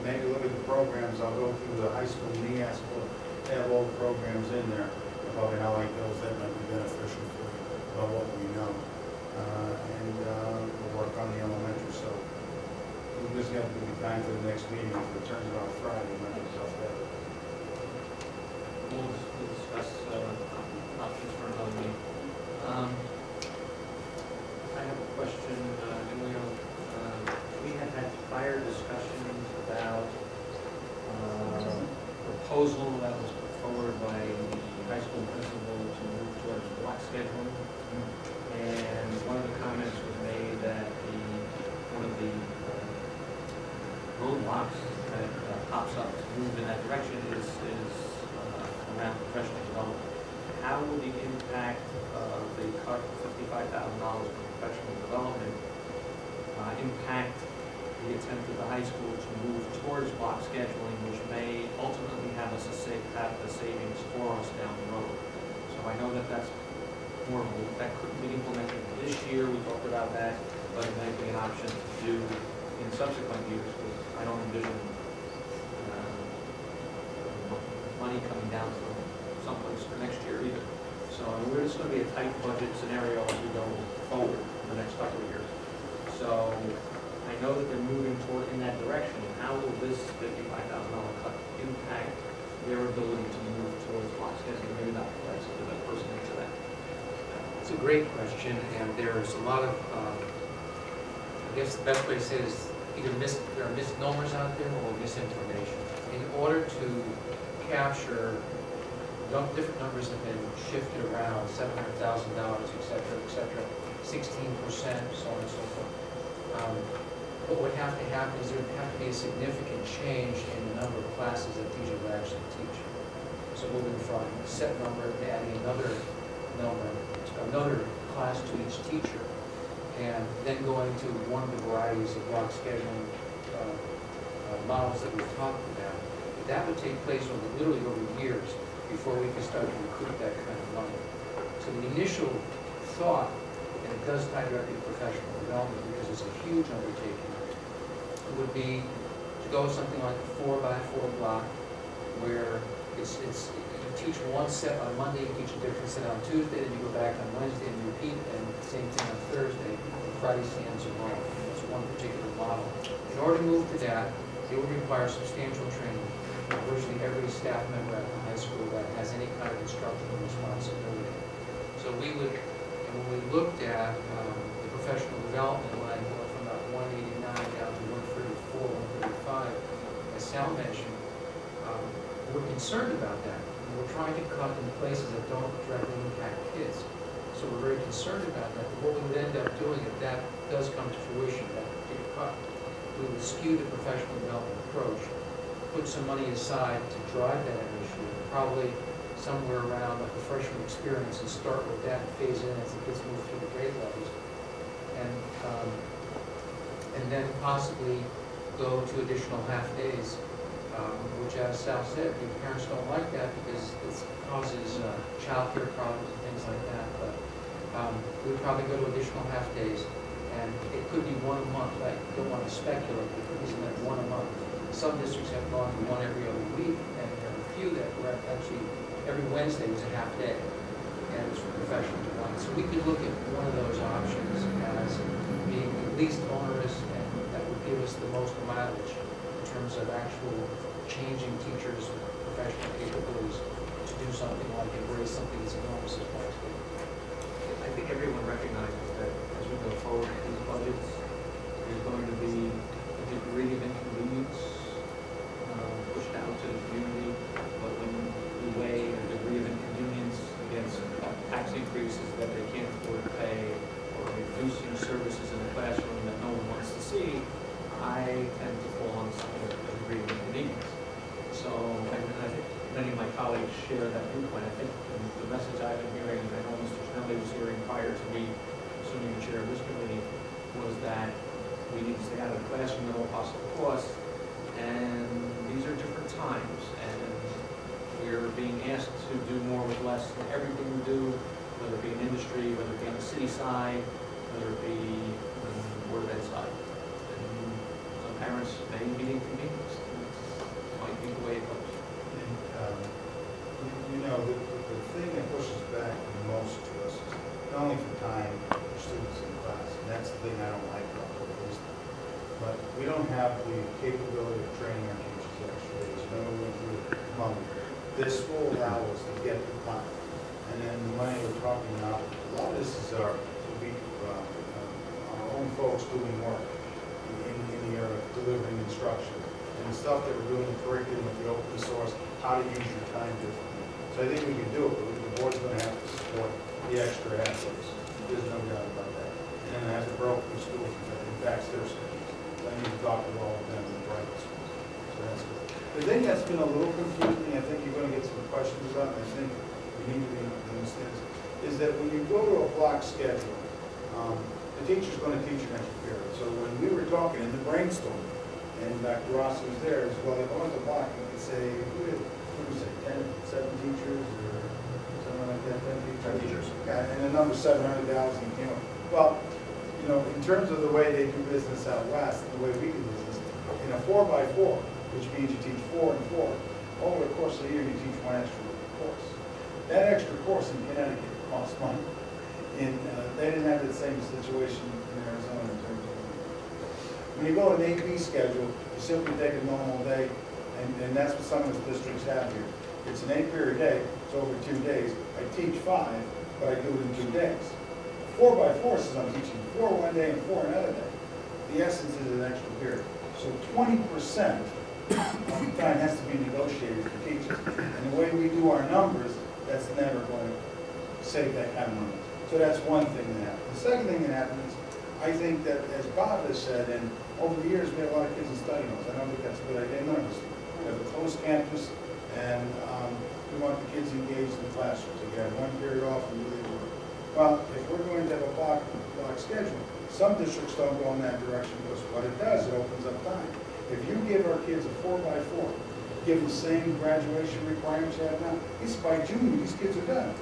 maybe look at the programs, I'll go through the high school NEAS book, they have all the programs in there, probably how like those that might be beneficial for you, about what we know. And we'll work on the elementary, so we just got to give you time for the next meeting. If it turns out Friday, it might be tough there. We'll discuss options for another meeting. I have a question, Emilio. We had prior discussions about a proposal that was put forward by the high school principal to move towards block scheduling. And one of the comments was made that one of the roadblocks that pops up to move in that direction is around professional development. How will the impact of the cut of $55,000 for professional development impact the attempt of the high school to move towards block scheduling, which may ultimately have the savings for us down the road? So I know that that's more that couldn't be implemented this year. We talked about that, but it may be an option to do in subsequent years, because I don't envision money coming down from someplace for next year either. So it's going to be a tight budget scenario as we go forward in the next couple of years. So I know that they're moving in that direction. How will this $55,000 cut impact their ability to move towards block scheduling? Maybe not that's a good person to answer that. It's a great question, and there's a lot of, I guess the best way to say it is either there are misnomers out there or misinformation. In order to capture different numbers have been shifted around, $700,000, et cetera, 16%, so on and so forth. What would have to happen is there would have to be a significant change in the number of classes that teachers would actually teach. So moving from a set number to adding another class to each teacher, and then going to one of the varieties of block scheduling models that we've talked about. That would take place literally over years before we can start to recoup that kind of money. So the initial thought, and it does tie directly to professional development because it's a huge undertaking, would be to go something like a 4x4 block, where it's you teach one set on Monday, you teach a different set on Tuesday, then you go back on Wednesday and you repeat, and the same thing on Thursday. And Friday stands alone. That's one particular model. In order to move to that, it would require substantial training. Virtually every staff member at the high school that has any kind of instructional responsibility. So we would, and when we looked at the professional development line, going from about 189 down to 134, 135, as Sal mentioned, we're concerned about that. And we're trying to cut in places that don't directly impact kids. So we're very concerned about that. But what we would end up doing if that does come to fruition, that particular cut, we would skew the professional development approach, put some money aside to drive that initiative, probably somewhere around like a freshman experience, and start with that and phase in as the kids move through the grade levels. And then possibly go to additional half-days, which, as Sal said, the parents don't like that because it causes childcare problems and things like that. But we'd probably go to additional half-days, and it could be one a month. I don't want to speculate, but it could be something like one a month. Some districts have gone to one every other week, and there are a few that were actually every Wednesday was a half-day, and it was for professional development. So we could look at one of those options as being the least onerous, and that would give us the most mileage in terms of actual changing teachers' professional capabilities to do something like embrace something as enormous as Wednesday. I think everyone recognizes that as we go forward with these budgets, there's going to be a degree of inconvenience pushed out to the community, but when we weigh a degree of inconvenience against tax increases that they can't afford to pay, or reducing services in the classroom that no one wants to see, I tend to fall on the side of a degree of inconvenience. So, and I think many of my colleagues share that viewpoint. I think the message I've been hearing, and I know Mr. Snelly was hearing prior to me assuming the chair of this committee, was that we need to stay out of the classroom at all possible costs. And these are different times, and we're being asked to do more with less in everything we do, whether it be in industry, whether it be on the city side, whether it be on the Board of Ed side. And some parents may be inconvenienced. It might be the way it goes. And, you know, the thing that pushes back the most to us is not only for time for students in class, and that's the thing I don't like about the police, but we don't have the capability of training our teachers extra days. You know, we went through this will allow us to get the time. And then the money we're talking about, a lot of this is our own folks doing work in the area of delivering instruction. And the stuff that we're doing in curriculum with the open source, how to use your time differently. So I think we can do it, but the board's going to have to support the extra athletes. There's no doubt about that. And then I have to broke the schools that impacts their schools. So I need to talk to all of them in the private schools. So that's good. The thing that's been a little confusing, I think you're going to get some questions about, and I think we need to understand, is that when you go to a block schedule, the teacher's going to teach an extra period. So when we were talking in the brainstorm, and Dr. Rossi was there as well, if I went to block, you could say, what did we say, 7 teachers, or something like that, 10 teachers? Yeah, and the number 700,000 came up. Well, you know, in terms of the way they do business out west, the way we do business, in a 4x4, which means you teach 4 and 4, over the course of the year, you teach 1 extra course. That extra course in Connecticut costs money. And they didn't have the same situation in Arizona in terms of when you go to an AP schedule, you simply take a normal day, and that's what some of the districts have here. It's an 8-period day, it's over 2 days. I teach 5, but I do it in 2 days. 4x4 says I'm teaching 4 one day and 4 another day. The essence is an extra period. So 20% of the time has to be negotiated for teachers. And the way we do our numbers, that's never going to save that kind of money. So that's one thing that happens. The second thing that happens, I think that, as Bob has said, and over the years we have a lot of kids in study halls. I don't think that's a good idea. None of us do. We have a closed campus, and we want the kids engaged in the classrooms. They get 1 period off and really work. Well, if we're going to have a block schedule, some districts don't go in that direction because what it does, it opens up time. If you give our kids a 4x4, give them the same graduation requirements you have now, by June, these kids are done.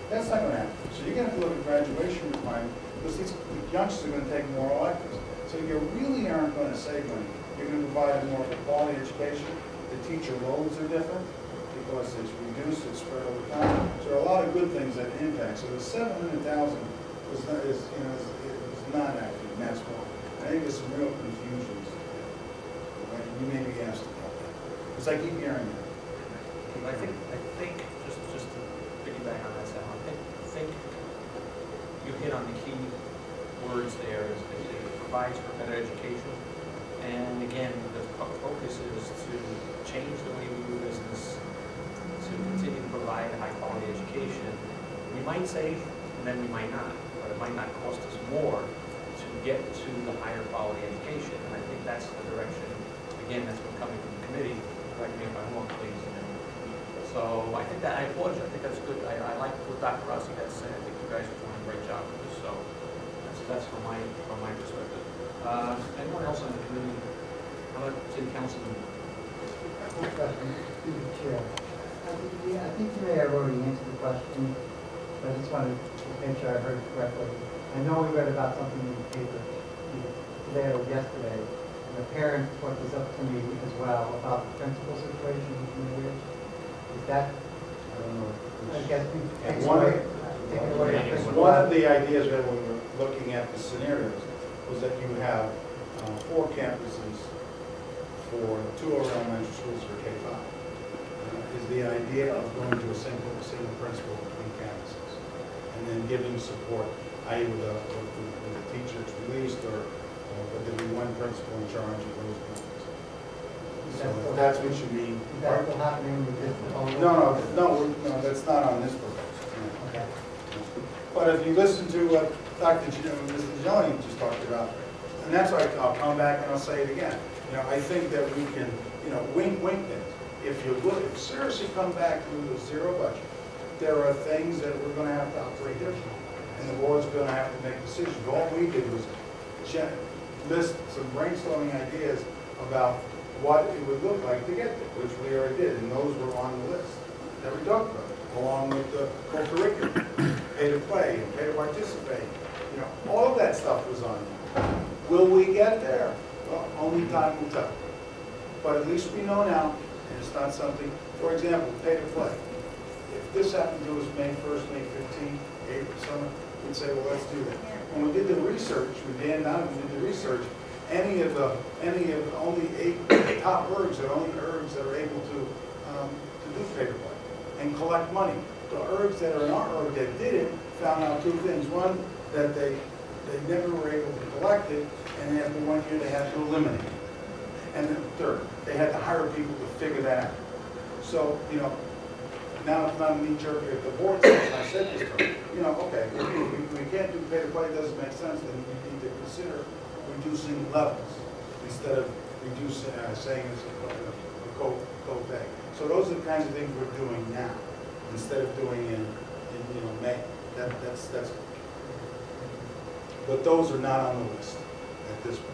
That's not going to happen. So you're going to have to look at graduation requirements because these youngsters are going to take more electives. So you really aren't going to save money. You're going to provide more of a quality education. The teacher loads are different because it's reduced, it's spread over time. So there are a lot of good things that impact. So the 700,000 was not, is not accurate, and that's why. I think there's some real confusions. Right? You may be asked about that because I keep hearing that. I think just to piggyback on that, Sal, I think you hit on the key words there. Is it provides for better education, and again, the focus is to change the way we do business, to continue to provide a high-quality education. We might save, and then we might not, but it might not cost us more to get to the higher quality education. And I think that's the direction. Again, that's been coming from the committee. Correct me if I'm wrong, please. So I think that I applaud you. I think that's good. I like what Dr. Rossi had to say. I think you guys are doing a great job with this. So that's from my perspective. Anyone else on the committee How about City Councilman? Quick question, through the chair. I think you may have already answered the question, but I just wanted to make sure I heard it correctly. I know we read about something in the paper either today or yesterday, and the parent brought this up to me as well about the principal situation in the village. Is that, I don't know, I guess we take One away the principal. one of the ideas when we were looking at the scenarios was that you have 4 campuses for 2 of our elementary schools for K-5. Is the idea of going to a single principal between campuses and then giving support, i.e. with a teacher that's released or but there'll be one principal in charge of those buildings. So if that's what you mean. Is that still happening with this proposal? No, that's not on this proposal. No. Okay. But if you listen to what Mr. Jelly just talked about, and that's why I'll come back and I'll say it again. I think that we can, wink this. If you seriously come back with a zero budget, there are things that we're going to have to operate differently. And the board's going to have to make decisions. All we did was list some brainstorming ideas about what it would look like to get there, which we already did. And those were on the list that we talked about, along with the co-curriculum, pay to play, and pay to participate. All of that stuff was on there. Will we get there? Well, only time will tell. But at least we know now, and it's not something, for example, pay to play. If this happened to us May 1st, May 15th, April, summer, we'd say, well, let's do that. When we did the research, with Dan Donovan did the research, any of only 8 top ergs are only ergs that are able to do pay to play and collect money. The ergs that are in our erg that didn't found out 2 things. One, that they never were able to collect it, and after 1 year they had to eliminate it. And then third, they had to hire people to figure that out. So, now it's not a knee-jerk at the board says, I said this to them, okay, if we can't do pay to play, it doesn't make sense, then we need to consider reducing levels instead of reducing, saying it's a co-pay. So those are the kinds of things we're doing now, instead of doing in May. That's but those are not on the list at this point.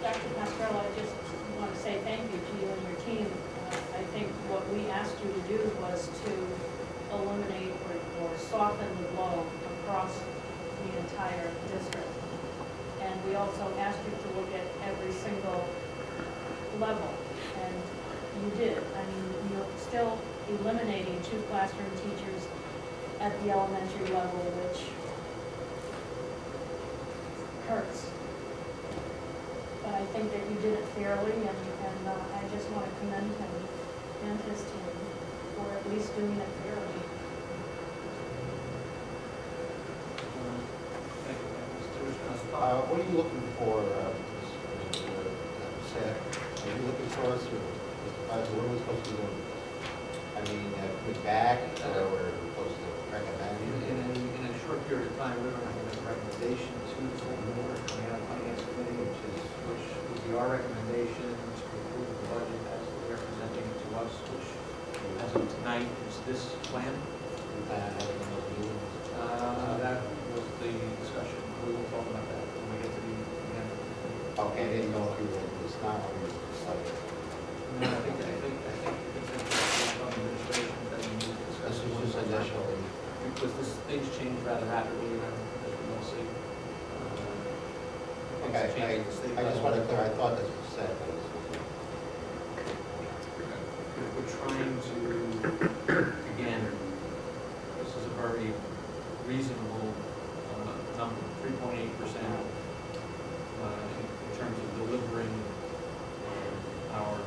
Dr. Pascarello, I just want to say thank you to you and your team. I think what we asked you to do was to eliminate or soften the blow across the entire district. And we also asked you to look at every single level, and you did. I mean, you're still eliminating 2 classroom teachers at the elementary level, which hurts. But I think that you did it fairly, and I just want to commend him and his team for at least doing it fairly. Thank you, Mr. What are you looking for, Seth? Are you looking for us to, what are we supposed to do? I mean, put back, or we're supposed to recommend? In a short period of time, we're going to have a recommendation to the full board coming out of finance committee, which would be our recommendation to approve the budget as representing to us, which as of tonight is this plan. That was the discussion. We will talk about that when we get to the end. Okay, I didn't know if you were, it's not on your slide. No, I think it's from administration that we need to discuss. This was just initially. Because things change rather rapidly, as we all see. Okay, I just want to clear, I thought this was said. We're trying to, again, this is a very reasonable number, 3.8% in terms of delivering our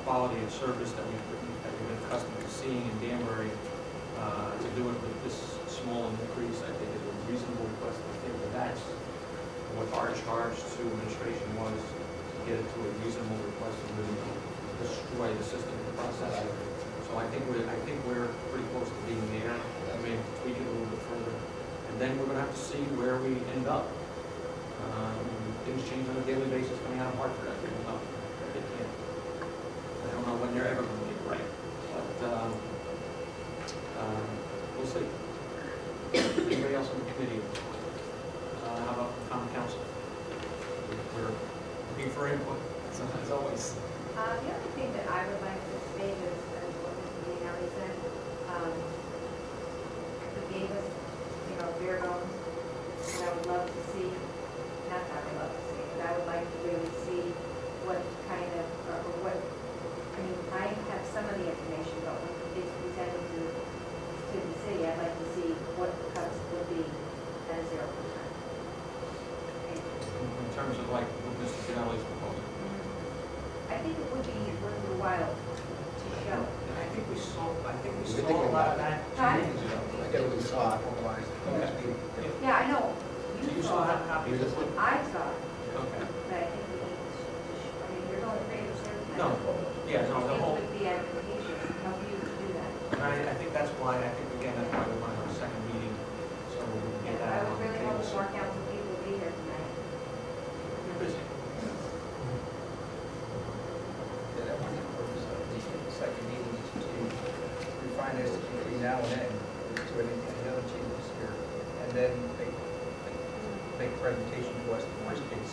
quality of service that we've been accustomed to seeing in Danbury. To do it with this small increase, I think is a reasonable request. I think that's what our charge to administration was, to get it to a reasonable request and really destroy the system process. So I think we're pretty close to being there. We may tweak it a little bit further, and then we're going to have to see where we end up. Things change on a daily basis coming out of Hartford. I don't know. I don't know when they're ever going to get right, but we'll see. Anybody else? committee. How about common council? We're looking for input, as always. The other thing that I would like to state is, as what Mr. Gianelli said, he gave us, bare bones, and I would love to see, not that I would love to see, but I would like to really see what kind of, or what, I mean, I have some of the information, but when it's presented to the city, I'd like to see what the cuts would be at 0%. In terms of like what Mr. Gianelli's proposing. I think it would be worth your while to show. I think we saw We think a lot of that. Huh? I get what we saw. Yeah, I know. So you saw how copies of what? I saw it, Okay. but I think we need to, I mean, there's only 3 of us here tonight. No, yeah, no, the I whole, think it would be advantageous to help you to do that. and I think that's why, again, that's why we wanted our second meeting, so we can get And that I on would the really table. hope more council people will be here tonight. You're busy. Yeah, that was the purpose of the second meeting, is to refine this between now and then, to any other changes here, and then make a presentation to us in the worst case,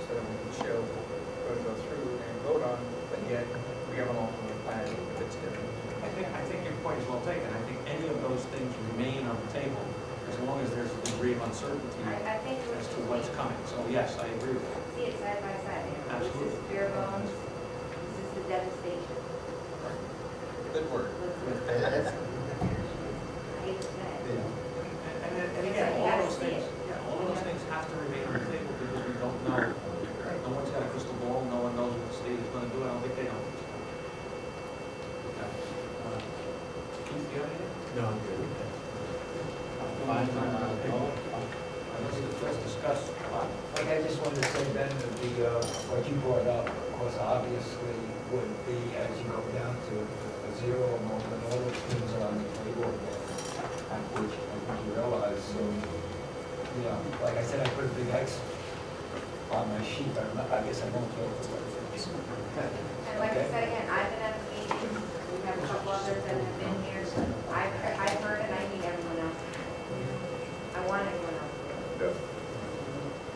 so that we can show what we're going to go through and vote on, but yet we have an alternate plan if it's different. I think your point is well taken. I think any of those things remain on the table as long as there's a degree of uncertainty I think we as to should what's coming. So yes, I agree with that. see it side by side. Absolutely. This is bare bones, this is the devastation. Good word. I hate to say it. And again, all those things, all those things have to remain on the table because we don't know. No one's got a crystal ball. No one knows what the state is going to do. I don't think they know. Okay. Keith, do you have anything? No, I'm good. Let's discuss. Like I just wanted to say, Ben, that what you brought up, of course, obviously would be as you go down to a 0 or more, and all those things are on the table again, which I think you realize, so, like I said, I put a big X on my sheet, but I guess I won't vote for it. And like I said again, I've been at the meetings, we have a couple others that have been here, I've heard it, I need everyone else. I want everyone else. Yeah.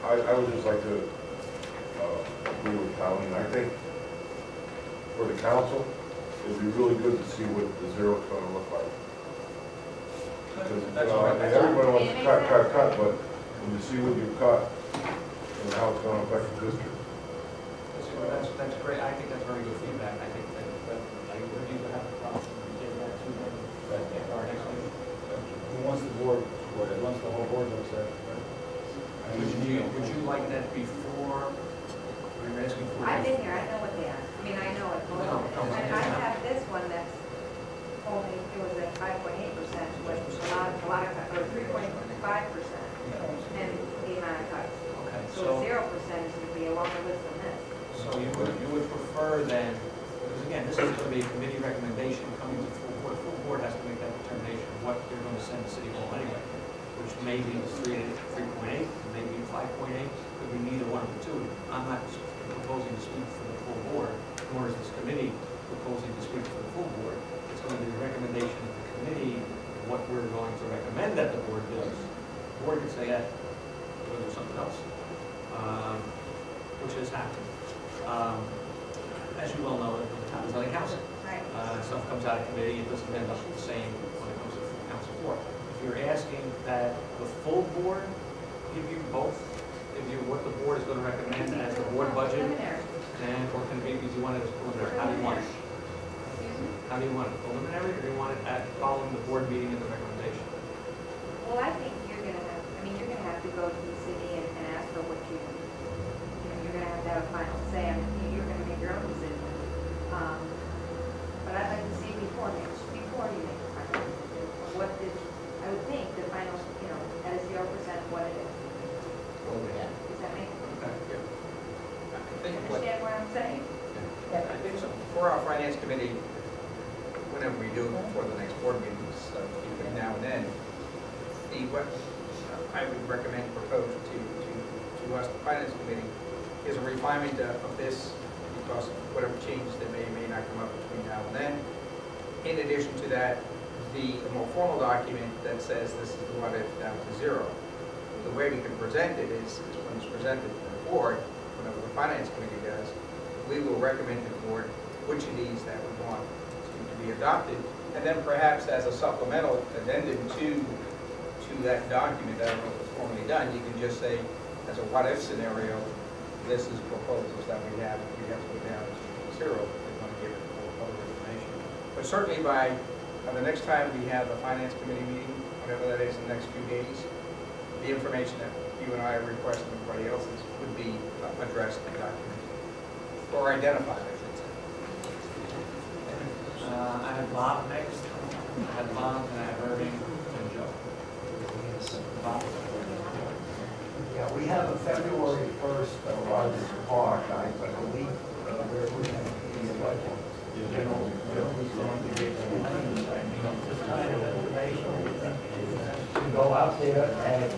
I would just like to agree with Colleen. I think for the council, it'd be really good to see what the zero's gonna look like. Because, That's all right. everybody wants to cut, but when you see what you cut and how it's gonna affect the district. That's great. I think that's very good feedback. I think that I would either have a problem with getting that to them at our next meeting. Once the board, once the whole board looks at it. Would you like that before, we were asking for? I've been here, I know what they are, I mean, I know it. No. And I have this one that's only, it was at 5.8%, which was a lot of, or 3.5%, and the amount of cuts. Okay, So 0% is going to be a longer list than this. so you would prefer then, because again, this is going to be a committee recommendation coming to the full board. The full board has to make that determination of what they're going to send to City Hall anyway, which may be 3.8, maybe 5.8, could be neither one of the two. I'm not proposing to speak for the full board, nor is this committee proposing to speak for the full board. It's going to be a recommendation of the committee, what we're going to recommend that the board does. The board could say, yeah, we're going to do something else, which has happened. As you well know, it happens on the council. Right. Stuff comes out of committee, it doesn't end up the same when it comes to the full council floor. If you're asking that the full board give you both, give you what the board is going to recommend as the board budget, Preliminary. and or can it be, do you want it as preliminary? How do you want it? Excuse me? How do you want it? Preliminary, or do you want it at following the board meeting and the recommendation? Well, I think you're going to have, you're going to have to go to the city and ask for what you're going to have a final say. You're going to make your own decision. But I'd like to see before you make the final decision. What did, I would think the final, at a 0% what it is. What we have. Does that make sense? Okay. I think what, Understand what I'm saying? I think so. For our finance committee, whenever we do it before the next board meetings, between now and then, what I would recommend, propose to us, the finance committee, is a refinement of this, because of whatever changes that may or may not come up between now and then. In addition to that, the more formal document that says this is what it's down to 0. the way we can present it is when it's presented to the board, whenever the finance committee does, we will recommend to the board which of these that we want to be adopted, and then perhaps as a supplemental addendum to that document, I don't know if it's formally done, you can just say, as a what-if scenario, this is proposals that we have to go down to zero if we want to give it more public information. But certainly by the next time we have a finance committee meeting, whatever that is in the next few days, the information that you and I are requesting, everybody else's, would be addressed and documented, or identified, I should say. I have Bob next. I have Bob, and I have Irving and Joe. Bob? Yeah, we have a February 1st, Rogers Park, I believe, where we're going to be a budget. General, is going to be this kind of information. To go out there and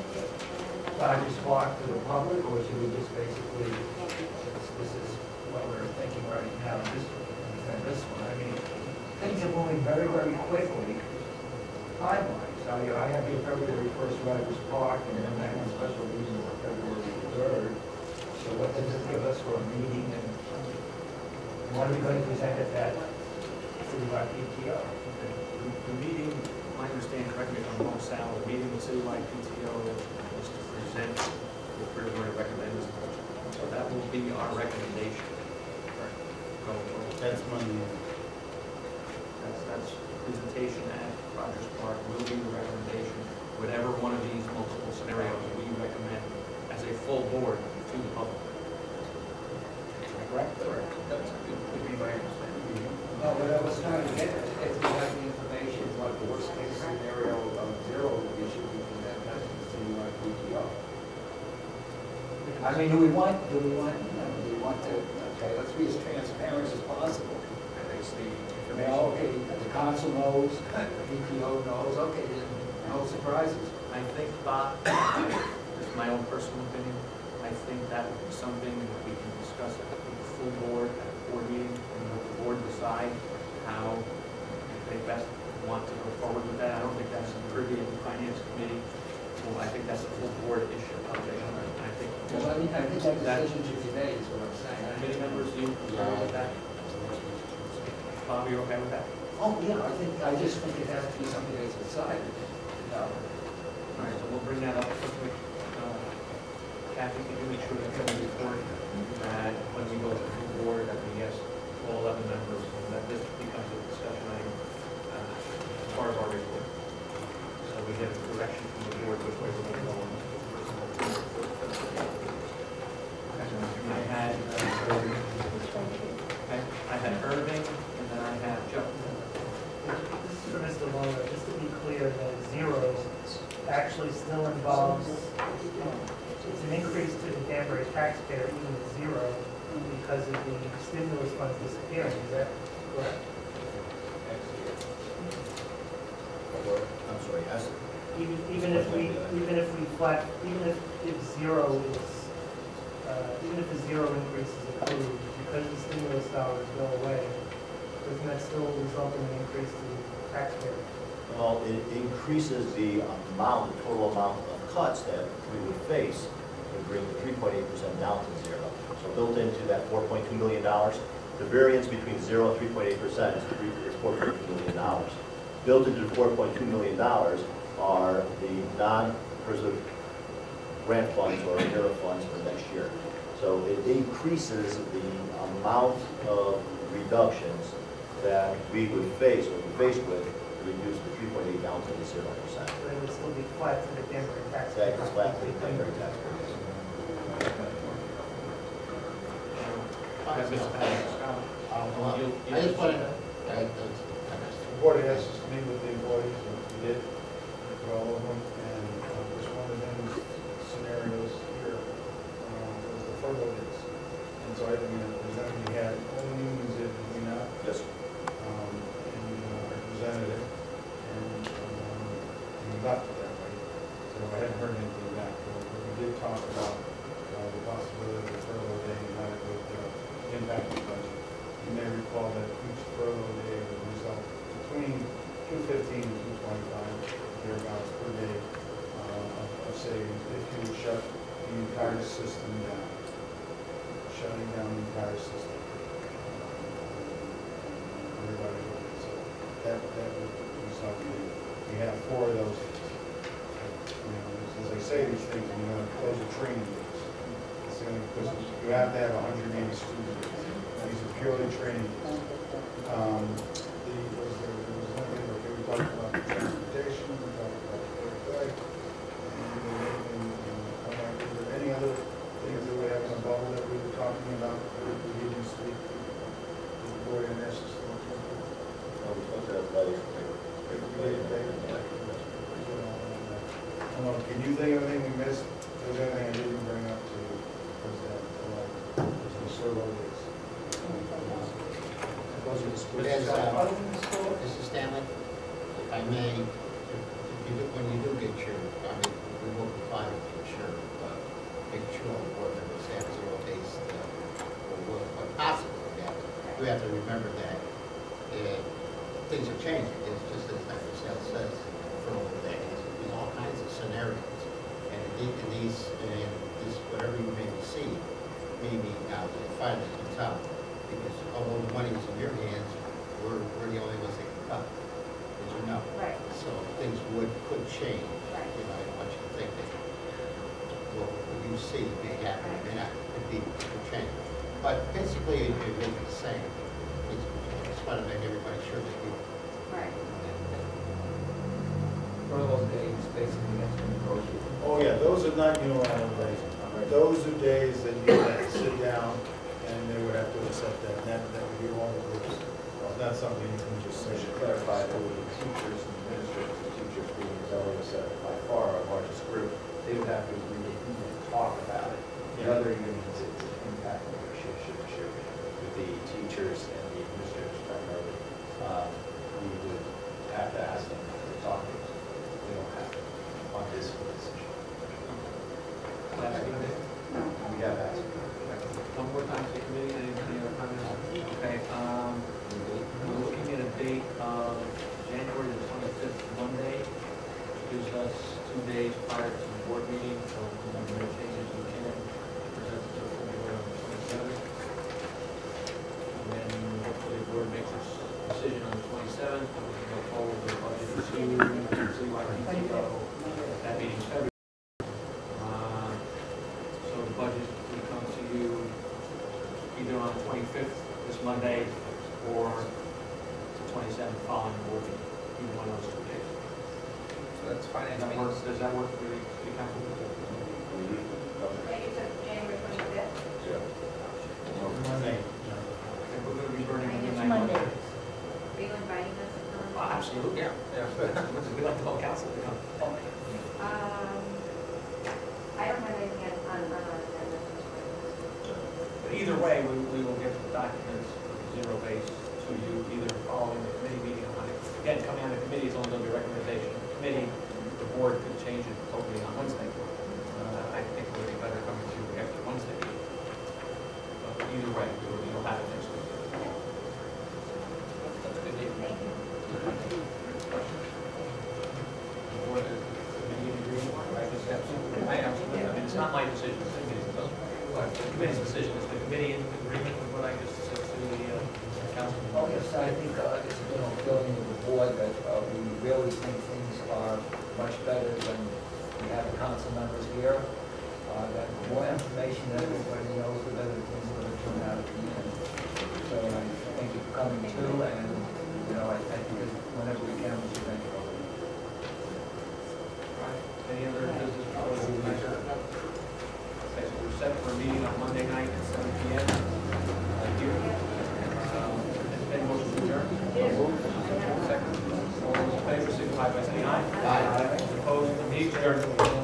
Rogers Park to the public, or should we just basically, this is what we're thinking right now, this one, I mean, things are moving very, very quickly. Timelines, I have your February 1st Rogers Park, and then I have a special meeting on February 3rd. So what does this give us for a meeting, and what are we going to present at that citywide PTO? The meeting, my understanding, correct me if I'm wrong, Sal, the meeting with citywide PTO is to present what we're going to recommend as a budget. So that will be our recommendation. Going forward. That's Monday. That's presentation at Rogers Park will be the recommendation, whatever one of these multiple scenarios we recommend as a full board to the public. Am I correct? Correct. That's would be my understanding. No, what I was trying to get, if we have the information, what the worst case scenario of zero issue, we can then have to see like PTO. I mean, do we want to, okay, let's be as transparent as possible. And they see Well, information. okay, the council knows, the PTO knows, okay, then no surprises. I think, Bob, this is my own personal opinion, I think that would be something that we can discuss at the full board, at a board meeting, and let the board decide how they best want to go forward with that. I don't think that's the purview of the finance committee. Well, I think that's a full board issue. I think. Well, I think that decision should be made, is what I'm saying. Committee members, you agree with that? Bob, you okay with that? Oh, yeah, I just think it has to be something that's decided, All right, so we'll bring that up quickly. Kathy, can you make sure that comes before that when we go to the board, that we ask all 11 members, and that this becomes a discussion item as far as our report. So we get direction from the board which way we're going to go on. I had Irving, okay, I had Irving, and then I had Joe. This is for Mr. Lola, just to be clear, that zeros actually still involves, it's an increase to the Danbury taxpayer, even at zero, because of the stimulus funds disappearing, is that correct? I'm sorry, yes? Even if zero is, even if the zero increase is approved, because the stimulus dollars go away, doesn't that still result in an increase to the taxpayer? Well, it increases the amount, the total amount of cuts that we would face to bring the 3.8% down to zero. So built into that $4.2 million, the variance between 0 and 3.8% is $4.2 million. Built into the $4.2 million are the non-PERSA grant funds or ERA funds for next year. So it increases the amount of reductions that we would face, or be faced with, to reduce the 3.8 down to the 0%. So it would still be flat to the Danbury taxpayer? That is flat to the Danbury taxpayer. I just wanted to, The board asked us to meet with the employees, and we did, for all of them, and just one of them scenarios here was the furlough days. And so I presented, we had, all the unions did, did we not? Yes. And I presented it, and we left it that way. So I hadn't heard anything back, but we did talk about the possibility of the furlough day and how it would impact the budget. You may recall that each furlough day would result between $215 and $225 thereabouts per day of say, if you would shut the entire system down, shutting down the entire system. Everybody, so that would be something. We have 4 of those. You know, as I say these things, those are training days. It's the only, because you have to have 180 students. These are purely training days. We talked about the transportation, we talked about the third day, and is there any other things that we have in the bubble that we were talking about that we didn't speak to the board and asked us to look into? We're supposed to have values. Can you think of anything we missed? Is there anything I didn't bring up to you? Was that, the servo days? Those are the schools. Mrs. Stanley, if I may, when you do get your, I mean, we will comply with your, make sure the board members have 0 days, or what possible, we have to remember that things are changing. It's just as Dr. Sell says, for all the decades, there's all kinds of scenarios. And in these, whatever you may see, maybe now it finally comes out. Because although the money is in your hands, we're the only ones that can cut, as you know. Right. So things could change. Right. You know, I don't want you to think that what you see may happen, may not, it could change. But basically, it may be the same. I just want to make everybody sure that you. Right. One of those days, basically, that's been negotiated. Oh, yeah, those are not unilateral days. Those are days that you have to sit down and they would have to accept that, and that would be all the groups. It's not something you can just So I say. should clarify that the teachers and administrators, the teachers being, as always said, by far our largest group, they would have to agree to even talk about it. The other unions, it's an impact negotiation issue with the teachers and the administrators primarily. We would have to ask them to talk to us. We don't have to on this decision. We have asked. One more time to the committee, any other comments? Okay, we're looking at a date of January the 25th, Monday, which gives us 2 days prior to the board meeting, so if we have any changes, we can present it to the full board on the 27th. And then hopefully the board makes its decision on the 27th, and we can go forward with the budget issue, see what we go. That meeting's February. So the budget will come to you either on the 25th, this Monday, or the 27th following the board meeting, either one of those 2 days. So that's finance Does that work, does that work for the council? Yeah, you said January 25th? Monday. And we're going to be burning the It's midnight. Monday. Are you inviting us to come? Oh, absolutely. Yeah. We like the whole council to come. I don't have anything on our agenda. But either way, we will get the documents zero base to you, either following the committee meeting on Monday. Again, coming out of the committee is only going to be a recommendation. Committee, the board could change it totally on Wednesday. I think it would be better coming to you after Wednesday. But either way, you'll have it next week. That's a good deal. Thank you. Board, committee agreement, right, this absolutely, I mean, it's not my decision, it's the committee's, but the committee's decision is the committee in agreement with what I just said to the council. Oh, yes, I think it's, feeling of the board that we really think things are much better when we have the council members here. That the more information that everybody knows, the better things are going to turn out at the end. So I thank you for coming too, and, I think that whenever we can, we should thank you. Any other business before we move on? Okay, so we're set for a meeting on Monday night at 7 p.m. Here. Any motion to adjourn? Second. All those in favor, signify by saying aye. Aye. Opposed, the meeting adjourned.